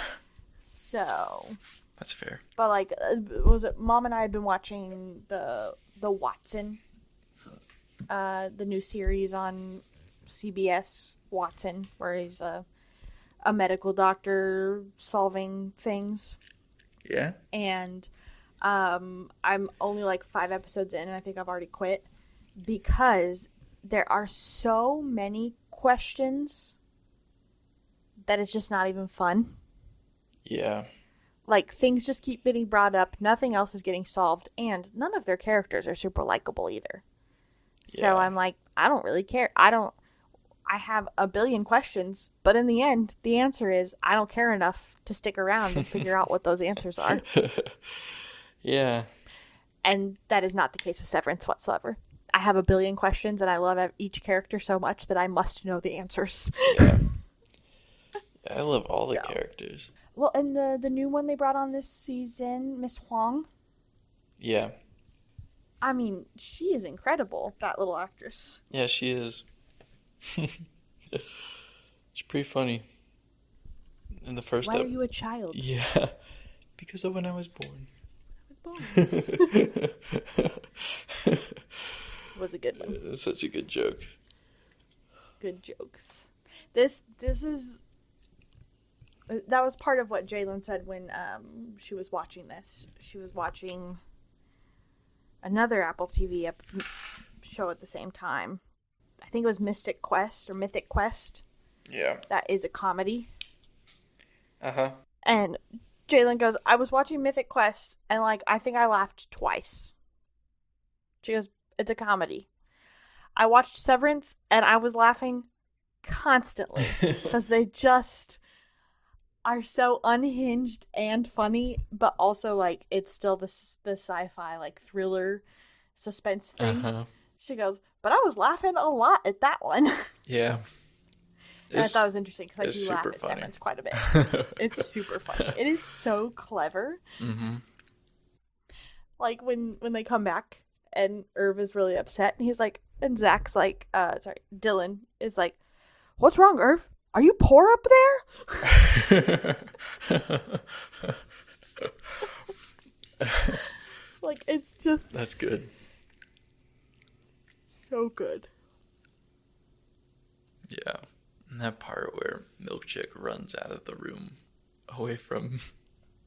So. That's fair. But like, Mom and I have been watching the Watson, the new series on CBS, Watson, where he's a medical doctor solving things. Yeah. And I'm only like 5 episodes in, and I think I've already quit because there are so many questions that it's just not even fun. Yeah. Like, things just keep getting brought up, nothing else is getting solved, and none of their characters are super likable either. So Yeah. I'm like, I don't really care. I have a billion questions, but in the end, the answer is I don't care enough to stick around and figure out what those answers are. Yeah. And that is not the case with Severance whatsoever. I have a billion questions and I love each character so much that I must know the answers. Yeah. I love all the characters. Well, and the new one they brought on this season, Miss Huang. Yeah. I mean, she is incredible, that little actress. Yeah, she is. She's pretty funny. In the first Why are you a child? Yeah. Because of when I was born. Was a good one. It's such a good joke. Good jokes. This is... That was part of what Jalen said when she was watching this. She was watching another Apple TV show at the same time. I think it was Mythic Quest. Yeah. That is a comedy. Uh-huh. And Jalen goes, I was watching Mythic Quest, and, like, I think I laughed twice. She goes, it's a comedy. I watched Severance, and I was laughing constantly. Because they just are so unhinged and funny, but also, like, it's still the sci-fi, like, thriller suspense thing. Uh-huh. She goes, but I was laughing a lot at that one. Yeah. And I thought it was interesting because I do laugh at Severance quite a bit. It's super funny. It is so clever. Mm-hmm. Like, when they come back and Irv is really upset, and he's like, and Zach's like, Dylan is like, what's wrong, Irv? Are you poor up there? Like, it's just... That's good. So good. Yeah. And that part where Milkchick runs out of the room away from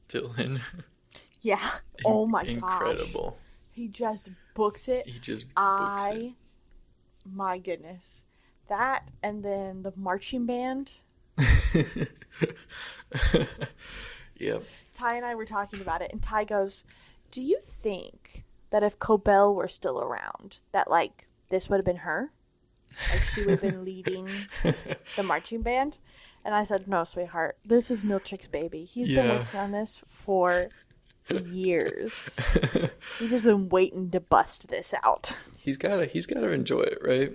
Dylan. Yeah. Oh my gosh. Incredible. He just books it. My goodness. That, and then the marching band. Yep. Ty and I were talking about it, and Ty goes, do you think that if Cobell were still around, that, like, this would have been her? Like, she would have been leading the marching band? And I said, no, sweetheart, this is Milchick's baby. He's been working on this for years. He's just been waiting to bust this out. He's gotta enjoy it, right?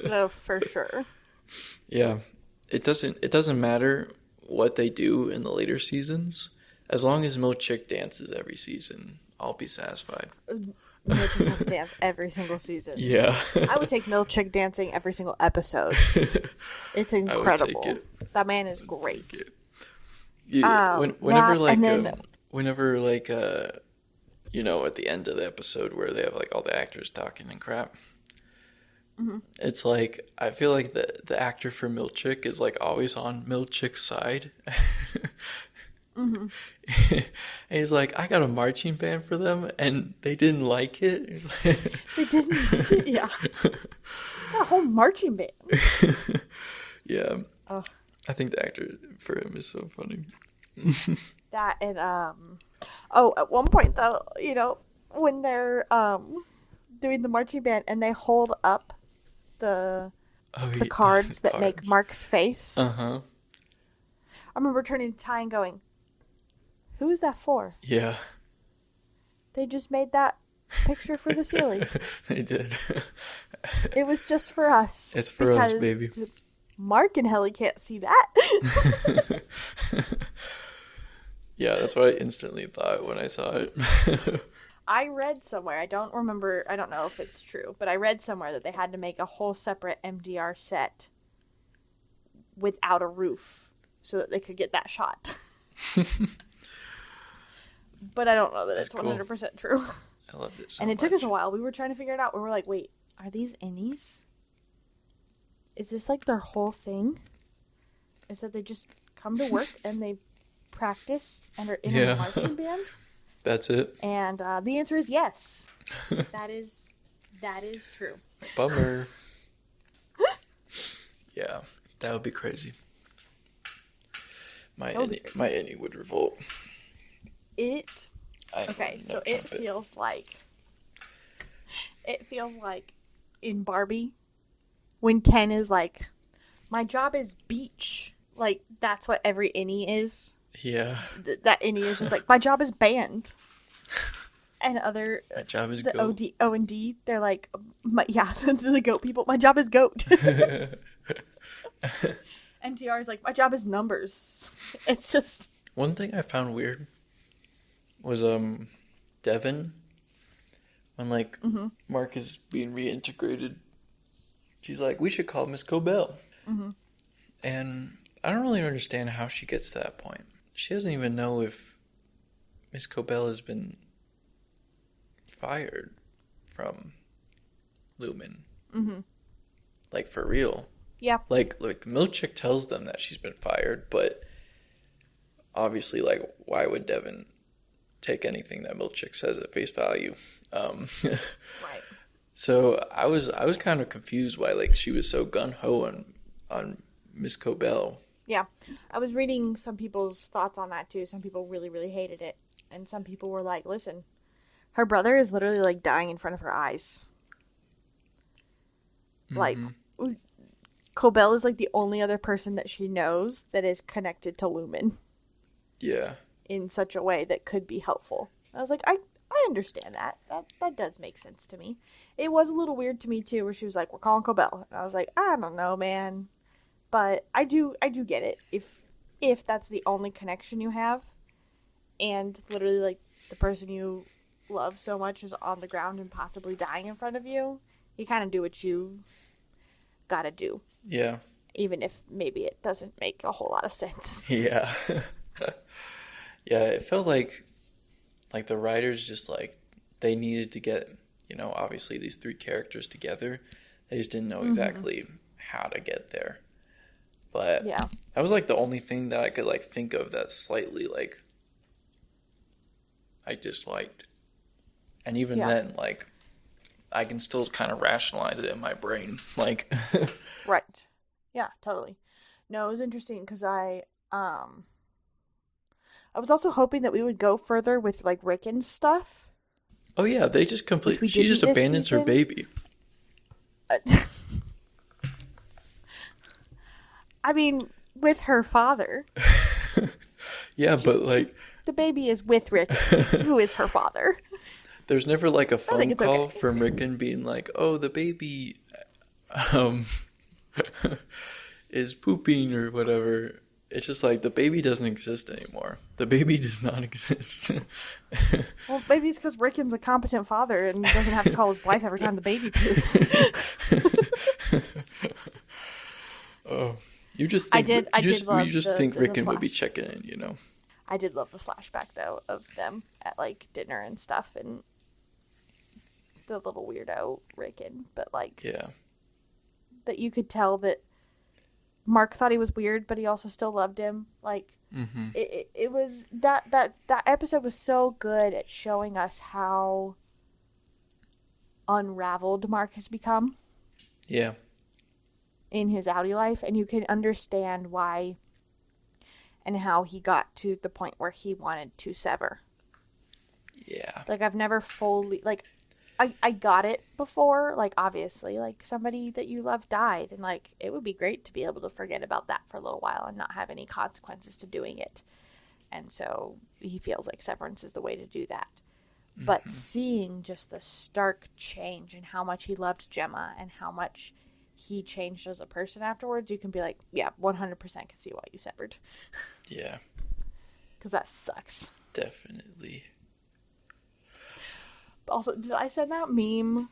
No, for sure. Yeah. It doesn't matter what they do in the later seasons. As long as Milchick dances every season, I'll be satisfied. Milchick has to dance every single season. Yeah. I would take Milchick dancing every single episode. It's incredible. That man is great. Yeah. Whenever at the end of the episode where they have, like, all the actors talking and crap, mm-hmm. It's like, I feel like the actor for Milchick is, like, always on Milchick's side. Mm-hmm. And he's like, I got a marching band for them, and they didn't like it. They didn't. Yeah. Got a whole marching band. Yeah. I think the actor for him is so funny. That and at one point though, when they're doing the marching band and they hold up the cards that make Mark's face. Uh-huh. I remember turning to Ty and going, who is that for? Yeah. They just made that picture for the ceiling. They did. It was just for us. It's for us, baby. Mark and Helly can't see that. Yeah, that's what I instantly thought when I saw it. I read somewhere, I don't know if it's true, but I read somewhere that they had to make a whole separate MDR set without a roof so that they could get that shot. But I don't know that it's 100% true. I loved it so much. And it took us a while. We were trying to figure it out. We were like, wait, are these innies? Is this like their whole thing? Is that they just come to work and they practice and are in a marching band? That's it. And the answer is yes. That is true. Bummer. Yeah, that would be crazy. My innie would revolt. It feels like in Barbie when Ken is like, my job is beach. Like, that's what every innie is. Yeah. That innie is just like, my job is band. And other My job is the goat. O and D, they're like, yeah, the goat people. My job is goat. NTR is like, my job is numbers. It's just One thing I found weird was Devin, when like Mark is being reintegrated, she's like, we should call Miss Cobell. And I don't really understand how she gets to that point. She doesn't even know if Miss Cobell has been fired from Lumen. Like, for real. yeah, Like Milchick tells them that she's been fired, but obviously, like, why would Devin take anything that Milchick says at face value? right. So I was kind of confused why like she was so gun ho on Miss Cobell. Yeah, I was reading some people's thoughts on that too. Some people really, really hated it, and some people were like, "Listen, her brother is literally like dying in front of her eyes. Like, Cobell is like the only other person that she knows that is connected to Lumen Yeah. in such a way that could be helpful." I was like, I understand that. That does make sense to me. It was a little weird to me too, where she was like, "We're calling Cobell," and I was like, I don't know, man. But I do get it. If that's the only connection you have, and literally like the person you love so much is on the ground and possibly dying in front of you, you kind of do what you gotta do. Yeah. Even if maybe it doesn't make a whole lot of sense. Yeah. Yeah, it felt like the writers just like they needed to get, obviously these three characters together. They just didn't know exactly how to get there. But Yeah. that was like the only thing that I could like think of that slightly like I disliked. And even then, like, I can still kind of rationalize it in my brain. Like, Right. Yeah, totally. No, it was interesting because I was also hoping that we would go further with like Rickon's stuff. oh yeah, they just she just this abandons her season. baby. I mean, with her father. Yeah, but like The baby is with Rick, who is her father. there's never like a phone it's call okay. from Rickon being like, "Oh, the baby um is pooping or whatever." It's just like the baby doesn't exist anymore. The baby does not exist. Well, maybe it's because Rickon's a competent father and doesn't have to call his wife every time the baby poops. Oh, you just think love you just the think Rickon would be flash. checking in. I did love the flashback though of them at like dinner and stuff, and the little weirdo Rickon, but like Yeah. that you could tell that Mark thought he was weird, but he also still loved him. Like it was that episode was so good at showing us how unraveled Mark has become. Yeah. In his outie life, and you can understand why and how he got to the point where he wanted to sever. Yeah. Like, I've never fully, like, I got it before, like, obviously, like, somebody that you love died, and, like, it would be great to be able to forget about that for a little while and not have any consequences to doing it. And so he feels like Severance is the way to do that. But seeing just the stark change in how much he loved Gemma and how much he changed as a person afterwards, you can be like, yeah, 100% can see why you severed. Yeah. Because that sucks. Definitely. Also, did I send that meme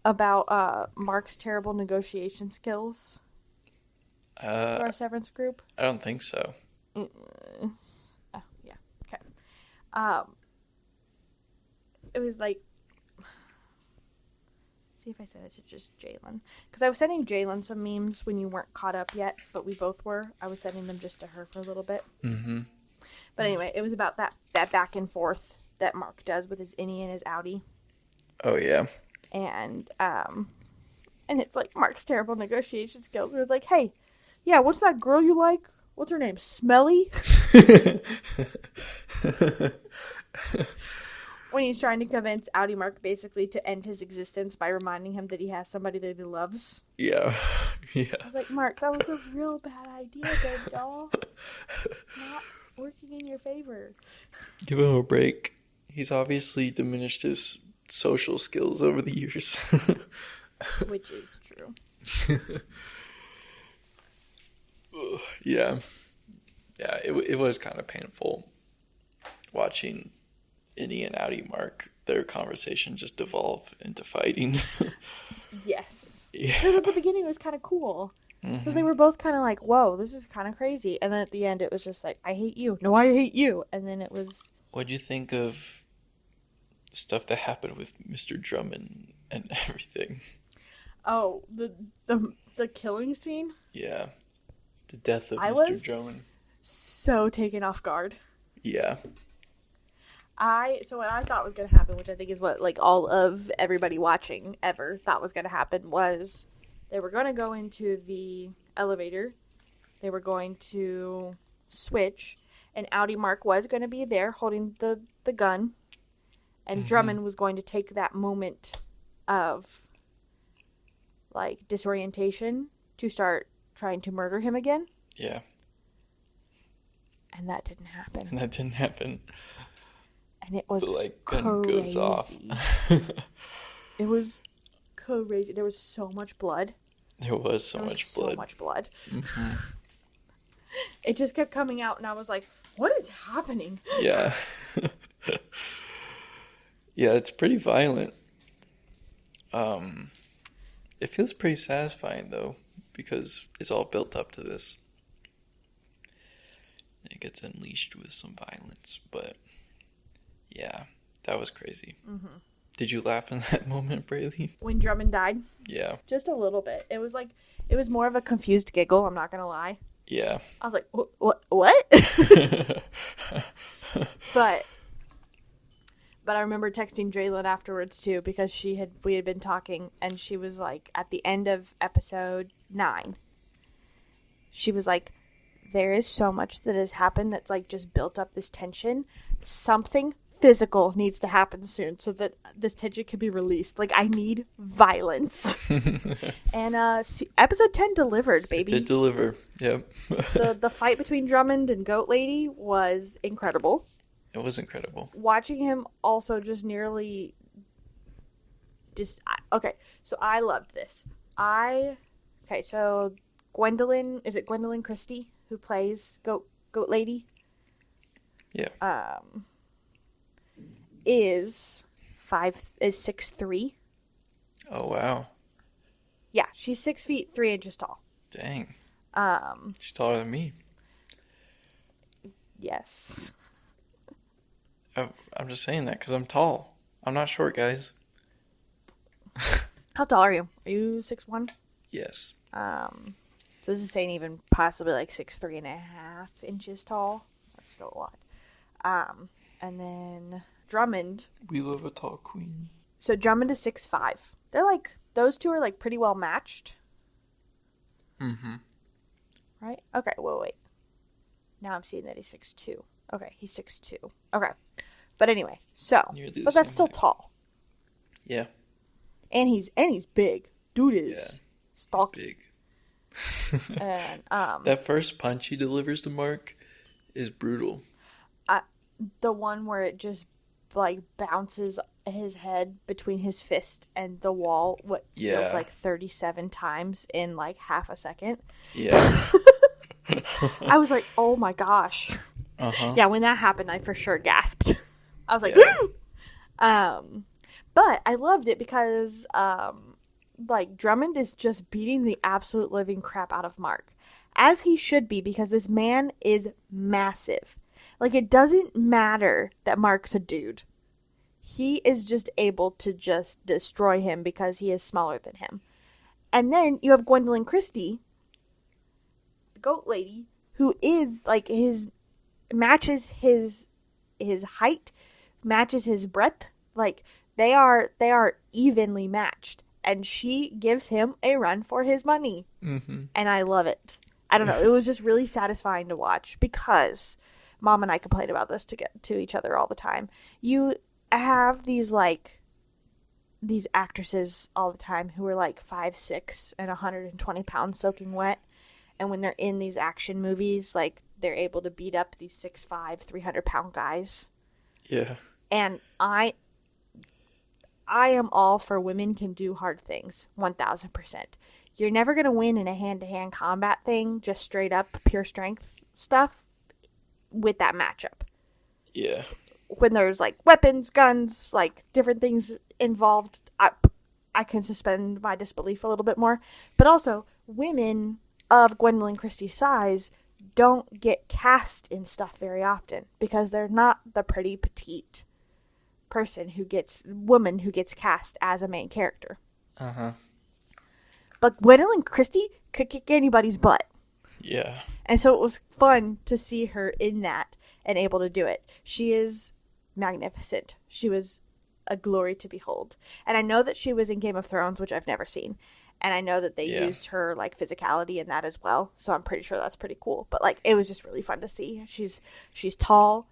about Mark's terrible negotiation skills to our Severance group? I don't think so. Oh, yeah. Okay. It was like, see if I sent it to just Jalen, because I was sending Jalen some memes when you weren't caught up yet, but we both were. I was sending them just to her for a little bit. But anyway, it was about that back and forth that Mark does with his innie and his outie. Oh yeah. And it's like Mark's terrible negotiation skills, where it's like, hey, yeah, what's that girl you like? What's her name? Smelly? When he's trying to convince Outie Mark basically to end his existence by reminding him that he has somebody that he loves. Yeah. Yeah. I was like, Mark, that was a real bad idea, baby doll. Not working in your favor. Give him a break. He's obviously diminished his social skills over the years. Which is true. Yeah. Yeah, it was kind of painful watching Innie and Outie Mark, their conversation just devolve into fighting. Yes. Yeah. But at the beginning, it was kind of cool. Because they were both kind of like, whoa, this is kind of crazy. And then at the end, it was just like, I hate you. No, I hate you. And then it was... What'd you think of stuff that happened with Mr. Drummond and everything? Oh, the killing scene? Yeah. The death of I Mr. was Drummond. so taken off guard. Yeah. So what I thought was going to happen, which I think is what like all of everybody watching ever thought was going to happen, was they were going to go into the elevator. They were going to switch, and Outie Mark was going to be there holding the gun, and Drummond was going to take that moment of like disorientation to start trying to murder him again. Yeah. And that didn't happen. And it was gun goes off. It was crazy. There was so much blood. There was so much blood. So much blood. Mm-hmm. It just kept coming out, and I was like, what is happening? Yeah. Yeah, it's pretty violent. It feels pretty satisfying, though, because it's all built up to this. It gets unleashed with some violence, but yeah, that was crazy. Mm-hmm. Did you laugh in that moment, Braylee? When Drummond died? Yeah. Just a little bit. It was more of a confused giggle, I'm not going to lie. Yeah. I was like, what? But I remember texting Draylin afterwards, too, because we had been talking, and she was like, at the end of episode 9, she was like, there is so much that has happened that's like just built up this tension. Something physical needs to happen soon so that this tension can be released. Like, I need violence. And episode 10 delivered, baby. It did deliver. Yep. The fight between Drummond and Goat Lady was incredible. It was incredible. Watching him also just nearly okay, so I loved this. So Gwendolyn, is it Gwendolyn Christie who plays Goat Lady? Yeah. Is 6'3". Oh wow. Yeah, she's 6 feet 3 inches tall. Dang. She's taller than me. Yes. I'm just saying that because I'm tall. I'm not short, guys. How tall are you? Are you 6'1"? Yes. So this is saying even possibly like 6'3.5" inches tall. That's still a lot. And then Drummond. We love a tall queen. So Drummond is 6'5". They're like, those two are like pretty well matched. Mm-hmm. Right? Okay, wait. Now I'm seeing that he's 6'2". Okay, he's 6'2". Okay. But anyway, but that's still tall. Yeah. And he's big. Dude is stalky. Big. And that first punch he delivers to Mark is brutal. The one where it just like bounces his head between his fist and the wall, what feels like 37 times in like half a second. Yeah. I was like, oh my gosh. Uh-huh. Yeah, when that happened, I for sure gasped. I was like, woo! But I loved it because like Drummond is just beating the absolute living crap out of Mark, as he should be, because this man is massive. Like, it doesn't matter that Mark's a dude. He is just able to just destroy him because he is smaller than him. And then you have Gwendolyn Christie, the Goat Lady, who is like matches his height, matches his breadth. Like, they are evenly matched, and she gives him a run for his money. Mm-hmm. And I love it. I don't know. It was just really satisfying to watch, because Mom and I complain about this to each other all the time. You have these actresses all the time who are like 5'6" and 120 pounds soaking wet, and when they're in these action movies, like, they're able to beat up these 6'5", 300-pound guys. Yeah. And I am all for women can do hard things, 1000%. You're never going to win in a hand-to-hand combat thing, just straight up pure strength stuff with that matchup. Yeah. When there's like weapons, guns, like different things involved, I can suspend my disbelief a little bit more. But also, women of Gwendolyn Christie's size don't get cast in stuff very often because they're not the pretty petite woman who gets cast as a main character. Uh-huh. But Gwendolyn Christie could kick anybody's butt. Yeah. And so it was fun to see her in that and able to do it. She is magnificent. She was a glory to behold. And I know that she was in Game of Thrones, which I've never seen. And I know that they used her like physicality in that as well. So I'm pretty sure that's pretty cool. But like it was just really fun to see. She's tall,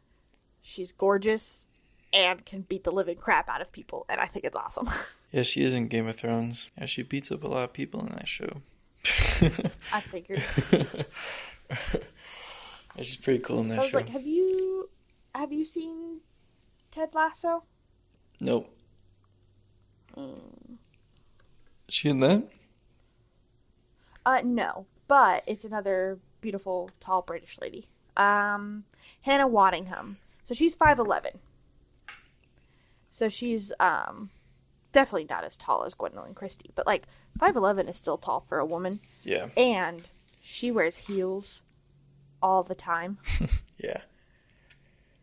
she's gorgeous, and can beat the living crap out of people. And I think it's awesome. Yeah, she is in Game of Thrones. Yeah, she beats up a lot of people in that show. I figured. Yeah, she's pretty cool in that show. I was like, have you seen Ted Lasso? Nope. Is she in that? No, but it's another beautiful, tall British lady. Hannah Waddingham. So she's 5'11". So she's definitely not as tall as Gwendolyn Christie, but like 5'11" is still tall for a woman. Yeah. And she wears heels all the time. Yeah.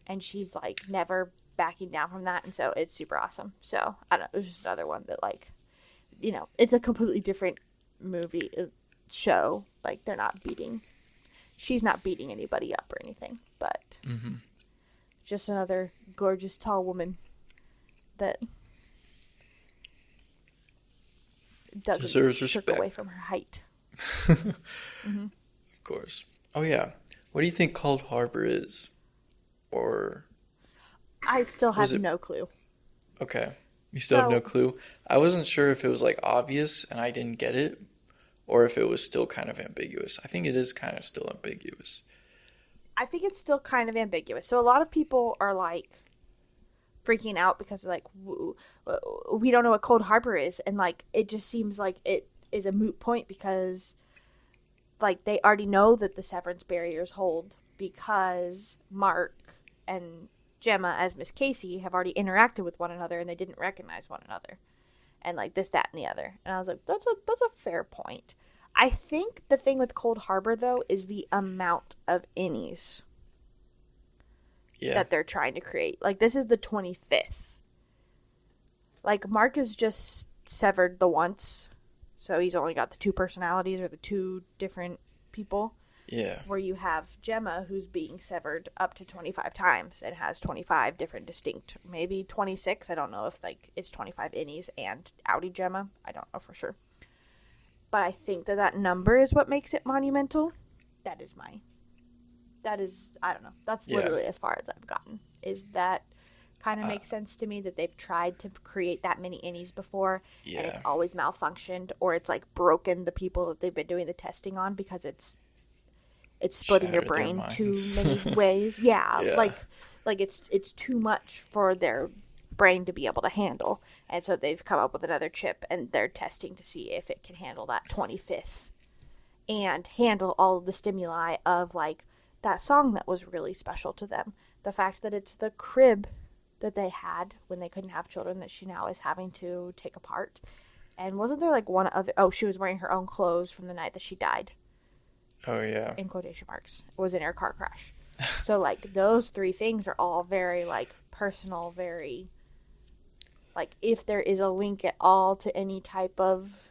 And she's like never backing down from that, and so it's super awesome. So I don't know, it was just another one that like, you know, it's a completely different movie show. Like she's not beating anybody up or anything, but just another gorgeous tall woman that doesn't deserves shirk respect away from her height. Of course. Oh yeah. What do you think Cold Harbor is? Or I still have no clue. Okay. You still have no clue? I wasn't sure if it was like obvious and I didn't get it, or if it was still kind of ambiguous. I think it is kind of still ambiguous. I think it's still kind of ambiguous. So a lot of people are like freaking out because they're like, we don't know what Cold Harbor is. And like, it just seems like it is a moot point because like they already know that the severance barriers hold because Mark and Gemma as Miss Casey have already interacted with one another and they didn't recognize one another. And like this, that, and the other. And I was like, that's a fair point. I think the thing with Cold Harbor, though, is the amount of innies that they're trying to create. Like, this is the 25th. Like, Mark is just severed the once. So he's only got the two personalities or the two different people. Yeah. Where you have Gemma, who's being severed up to 25 times and has 25 different distinct, maybe 26. I don't know if like it's 25 innies and outie Gemma. I don't know for sure. But I think that number is what makes it monumental. I don't know. That's literally as far as I've gotten. Is that kind of makes sense to me that they've tried to create that many innies before and it's always malfunctioned or it's like broken the people that they've been doing the testing on because it's splitting their brain too many ways. Yeah. Like it's too much for their brain to be able to handle. And so they've come up with another chip and they're testing to see if it can handle that 25th and handle all of the stimuli of like that song that was really special to them. The fact that it's the crib that they had when they couldn't have children that she now is having to take apart. And wasn't there like one other, she was wearing her own clothes from the night that she died. Oh, yeah. In quotation marks. Was in her car crash. So, like, those three things are all very, like, personal, very, like, if there is a link at all to any type of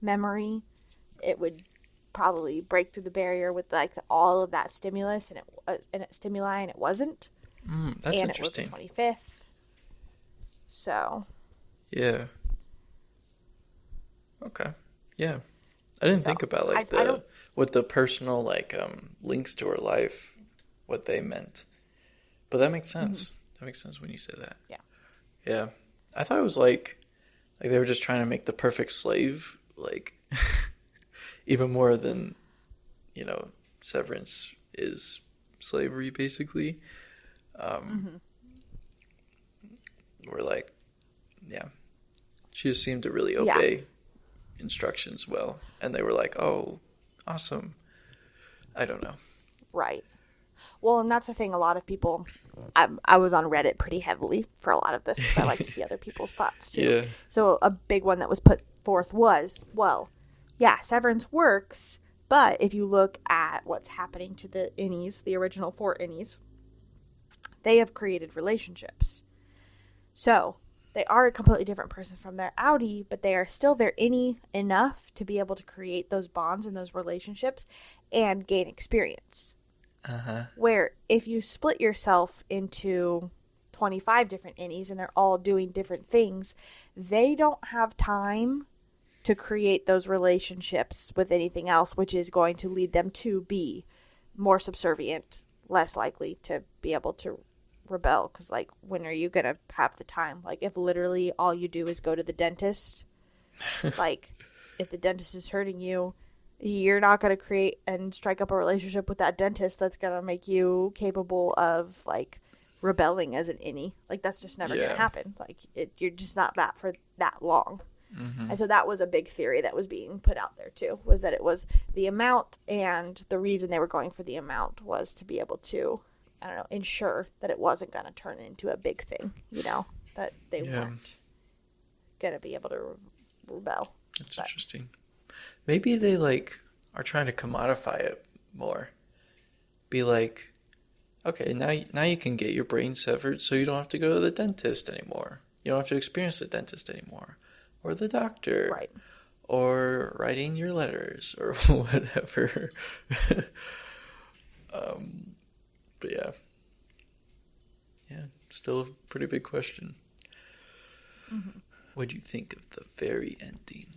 memory, it would probably break through the barrier with, like, all of that stimulus and it wasn't. That's interesting. And it was the 25th. So. Yeah. Okay. Yeah. I didn't think about, like, what the personal, like, links to her life, what they meant. But that makes sense. Mm-hmm. That makes sense when you say that. Yeah. Yeah. I thought it was, like they were just trying to make the perfect slave, like, even more than, you know, Severance is slavery, basically. were like, yeah, she just seemed to really Yeah. obey instructions well. And they were like, oh, awesome. I don't know. Right. Well, and that's the thing. A lot of people, I was on Reddit pretty heavily for a lot of this because I like to see other people's thoughts too. Yeah. So a big one that was put forth was, well, yeah, Severance works, but if you look at what's happening to the innies, the original 4 innies, they have created relationships. So they are a completely different person from their outie, but they are still their innie enough to be able to create those bonds and those relationships and gain experience. Uh-huh. Where if you split yourself into 25 different innies and they're all doing different things, they don't have time to create those relationships with anything else, which is going to lead them to be more subservient, less likely to be able to rebel. Because, like, when are you going to have the time? Like, if literally all you do is go to the dentist, like, if the dentist is hurting you, you're not going to create and strike up a relationship with that dentist that's going to make you capable of, like, rebelling as an innie. Like, that's just never going to happen. Like, you're just not that for that long. Mm-hmm. And so that was a big theory that was being put out there, too, was that it was the amount, and the reason they were going for the amount was to be able to, I don't know, ensure that it wasn't going to turn into a big thing, you know, that they weren't going to be able to rebel. That's interesting. Maybe they, like, are trying to commodify it more. Be like, okay, now you can get your brain severed so you don't have to go to the dentist anymore. You don't have to experience the dentist anymore. Or the doctor. Right. Or writing your letters. Or whatever. But yeah. Yeah, still a pretty big question. Mm-hmm. What do you think of the very ending?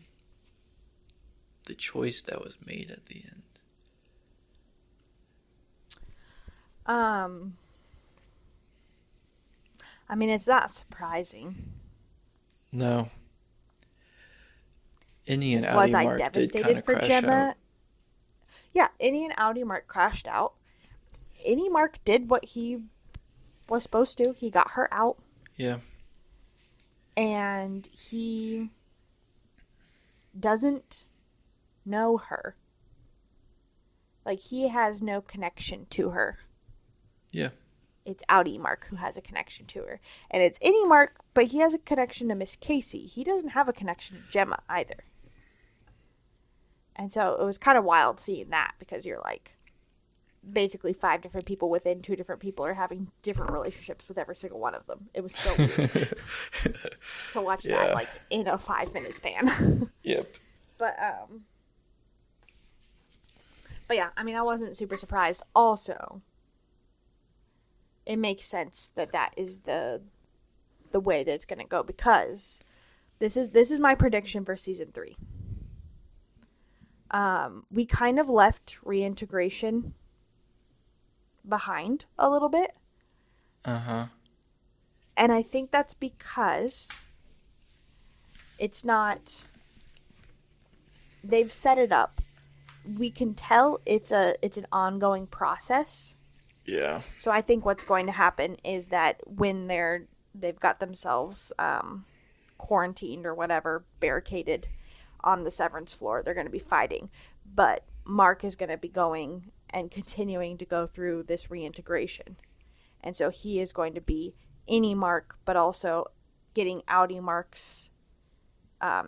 The choice that was made at the end. I mean, it's not surprising. No. Innie and Outie Mark did kind of crash out. Yeah, Innie and Outie Mark crashed out. Innie Mark did what he was supposed to. He got her out. Yeah. And he doesn't know her. Like, he has no connection to her. Yeah. It's Outie Mark who has a connection to her. And it's Innie Mark, but he has a connection to Miss Casey. He doesn't have a connection to Gemma either. And so it was kind of wild seeing that, because you're like, basically 5 different people within 2 different people are having different relationships with every single one of them. It was so weird to watch that, like, in a 5-minute span. Yep. But yeah, I mean, I wasn't super surprised. Also, it makes sense that is the way that it's going to go, because this is my prediction for season 3. We kind of left reintegration behind a little bit. Uh-huh. And I think that's because it's not, they've set it up. We can tell it's an ongoing process. Yeah. So I think what's going to happen is that when they've got themselves quarantined or whatever, barricaded on the Severance floor, they're going to be fighting. But Mark is going to be going and continuing to go through this reintegration. And so he is going to be Innie Mark, but also getting Outie Mark's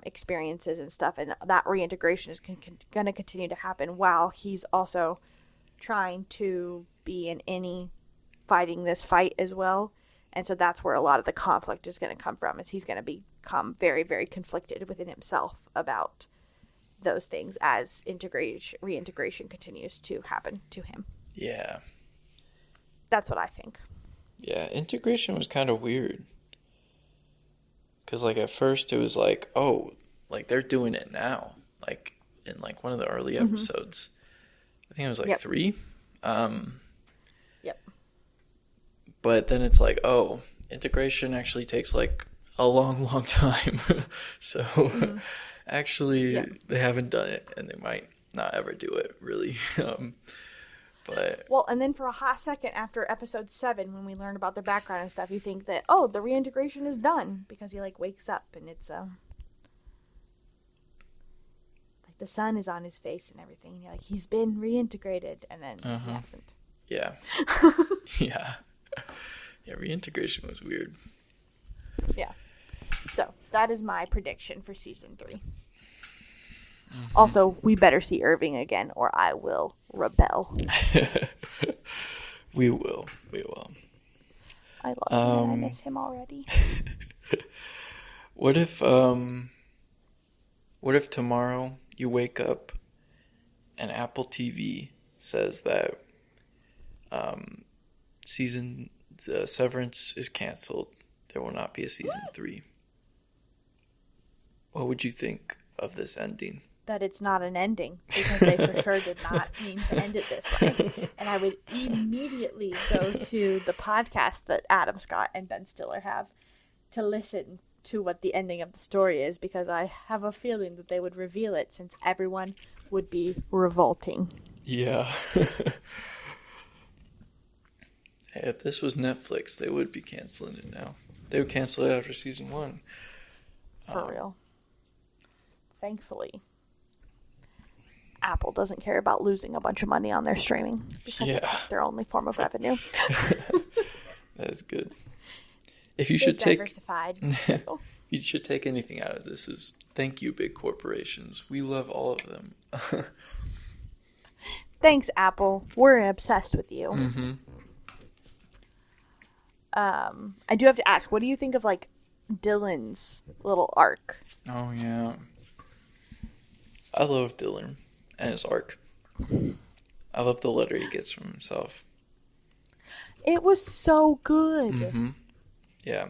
experiences and stuff. And that reintegration is going to continue to happen while he's also trying to be an Innie fighting this fight as well. And so that's where a lot of the conflict is going to come from, is he's going to become very, very conflicted within himself about those things as reintegration continues to happen to him. Yeah. That's what I think. Yeah, integration was kind of weird. Because, like, at first it was like, oh, like, they're doing it now. Like, in, like, one of the early episodes. I think it was, like, 3. Yep. But then it's like, oh, integration actually takes, like, a long, long time. So, actually, they haven't done it, and they might not ever do it, really. But Well, and then for a hot second after episode 7, when we learn about their background and stuff, you think that, oh, the reintegration is done. Because he, like, wakes up and it's, like, the sun is on his face and everything. And you're like, he's been reintegrated. And then he hasn't. yeah. Yeah. Yeah, reintegration was weird. Yeah. So, that is my prediction for season 3. Also, we better see Irving again or I will rebel. We will. We will. I love him and I miss him already. What if tomorrow you wake up and Apple TV says that Severance is canceled. There will not be a season 3. What would you think of this ending? That it's not an ending, because they for sure did not mean to end it this way. And I would immediately go to the podcast that Adam Scott and Ben Stiller have to listen to what the ending of the story is, because I have a feeling that they would reveal it, since everyone would be revolting. Yeah. If this was Netflix, they would be canceling it now. They would cancel it after season 1. For real. Thankfully, Apple doesn't care about losing a bunch of money on their streaming, because it's like their only form of revenue. That's good. If you should take diversified. you should take anything out of this, is thank you, big corporations. We love all of them. Thanks, Apple. We're obsessed with you. Mm-hmm. I do have to ask, what do you think of, like, Dylan's little arc? Oh, yeah. I love Dylan and his arc. I love the letter he gets from himself. It was so good. Mm-hmm. Yeah.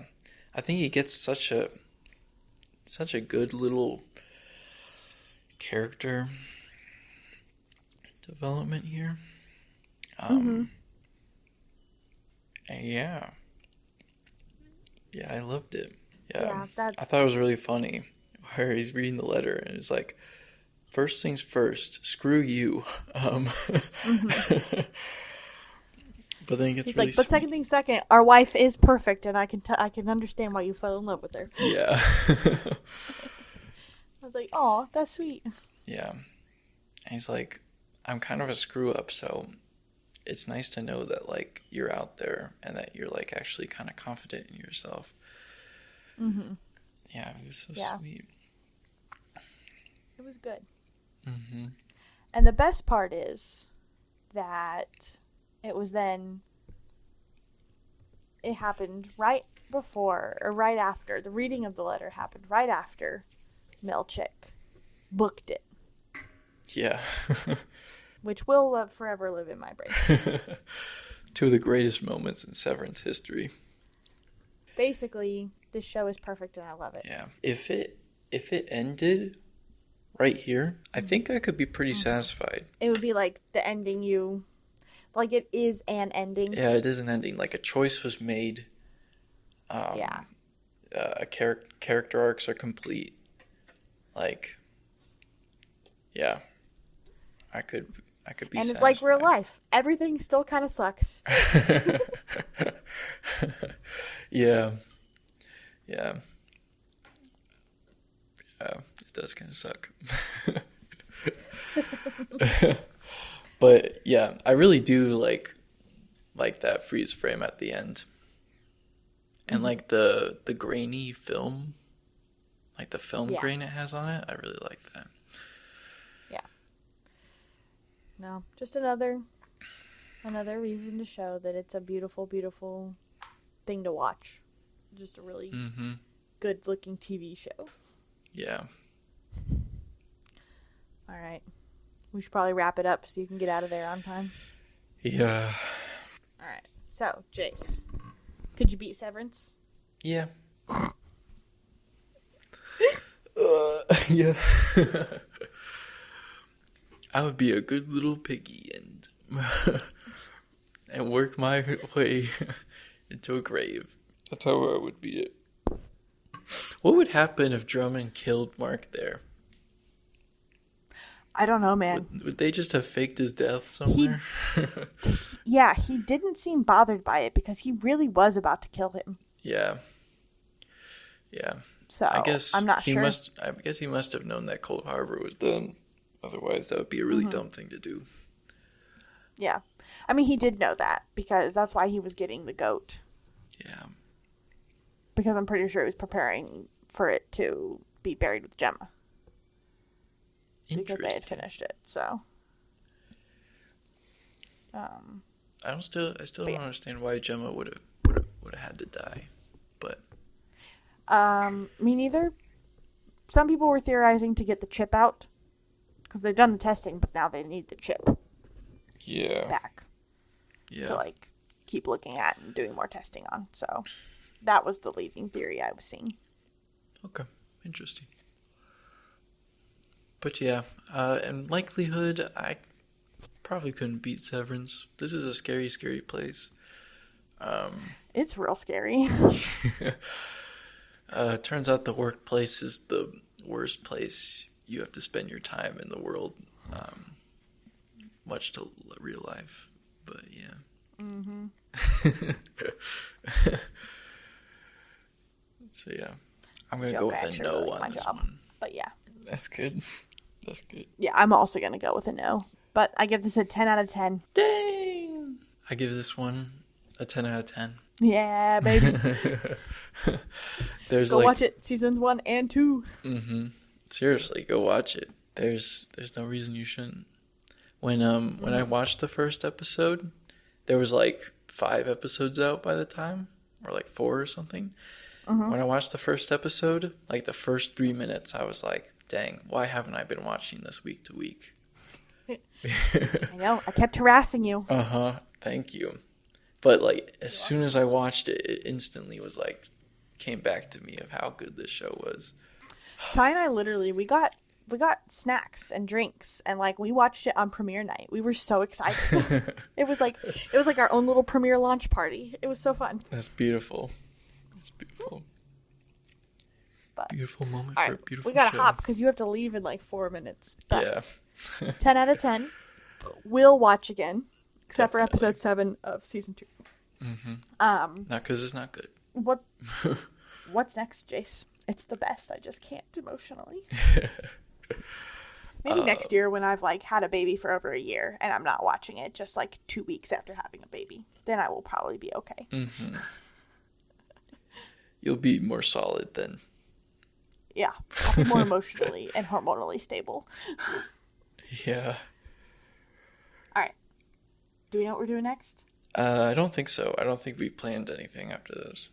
I think he gets such a good little character development here. And yeah. Yeah, I loved it. Yeah. I thought it was really funny where he's reading the letter and it's like, first things first, screw you. But then he gets he's really like, but second things second, our wife is perfect, and I can understand why you fell in love with her. Yeah. I was like, oh, that's sweet. Yeah. And he's like, I'm kind of a screw up, so it's nice to know that, like, you're out there and that you're, like, actually kind of confident in yourself. Mm-hmm. Yeah, it was so sweet. It was good. Mm-hmm. And the best part is that it was then, it happened right before, or right after, the reading of the letter happened right after Milchick booked it. Yeah. Which will forever live in my brain. Two of the greatest moments in Severance history. Basically, this show is perfect and I love it. Yeah. If it ended right here, I think I could be pretty satisfied. It would be like the ending like it is an ending. Yeah, it is an ending. Like a choice was made. Character arcs are complete. Like, yeah. I could be and satisfied. it's like real life. Everything still kind of sucks. Yeah. Yeah. Yeah, it does kind of suck. But yeah, I really do like that freeze frame at the end. And like the grainy film, like the film grain it has on it, I really like that. Yeah. No, just another reason to show that it's a beautiful, beautiful thing to watch. Just a really good looking TV show. Yeah. All right. We should probably wrap it up so you can get out of there on time. Yeah. All right. So, Jace, could you beat Severance? Yeah. Yeah. I would be a good little piggy and work my way into a grave. That's how I would beat it. What would happen if Drummond killed Mark there? I don't know, man. Would they just have faked his death somewhere? Yeah, he didn't seem bothered by it because he really was about to kill him. Yeah. Yeah. So I'm not sure. I guess he must have known that Cold Harbor was done. Otherwise, that would be a really dumb thing to do. Yeah. I mean, he did know that because that's why he was getting the goat. Yeah. Because I'm pretty sure he was preparing for it to be buried with Gemma. Because they had finished it, so. I still don't understand why Gemma would have had to die, but. Me neither. Some people were theorizing to get the chip out because they've done the testing, but now they need the chip. Yeah. Back. Yeah. To keep looking at and doing more testing on. So that was the leading theory I was seeing. Okay, interesting. But yeah, in likelihood, I probably couldn't beat Severance. This is a scary, scary place. It's real scary. Turns out the workplace is the worst place you have to spend your time in the world, much to real life. But yeah. Mm-hmm. So yeah, I'm gonna go with a no on this one. But yeah, that's good. That's good. Yeah, I'm also gonna go with a no. But I give this a 10 out of 10. Dang! I give this one a 10 out of 10. Yeah, baby. Go watch it, seasons 1 and 2. Mm-hmm. Seriously, go watch it. There's no reason you shouldn't. When I watched the first episode, there was 5 episodes out by the time, or 4 or something. Mm-hmm. When I watched the first episode, the first 3 minutes, I was like, dang, why haven't I been watching this week to week? I know, I kept harassing you. Uh-huh, thank you. But as soon as I watched it, it instantly was came back to me of how good this show was. Ty and I literally, we got snacks and drinks and we watched it on premiere night. We were so excited. It was like our own little premiere launch party. It was so fun. That's beautiful. That's beautiful. But, beautiful moment for a beautiful show. We gotta show. hop because you have to leave in 4 minutes. But yeah. 10 out of 10. We'll watch again. Except Definitely. for episode 7 of season 2. Mm-hmm. Not because it's not good. What's next, Jace? It's the best. I just can't emotionally. Maybe next year when I've had a baby for over a year and I'm not watching it just 2 weeks after having a baby. Then I will probably be okay. Mm-hmm. You'll be more solid then. Yeah. I'll be more emotionally and hormonally stable. Yeah. All right. Do we know what we're doing next? I don't think so. I don't think we planned anything after this.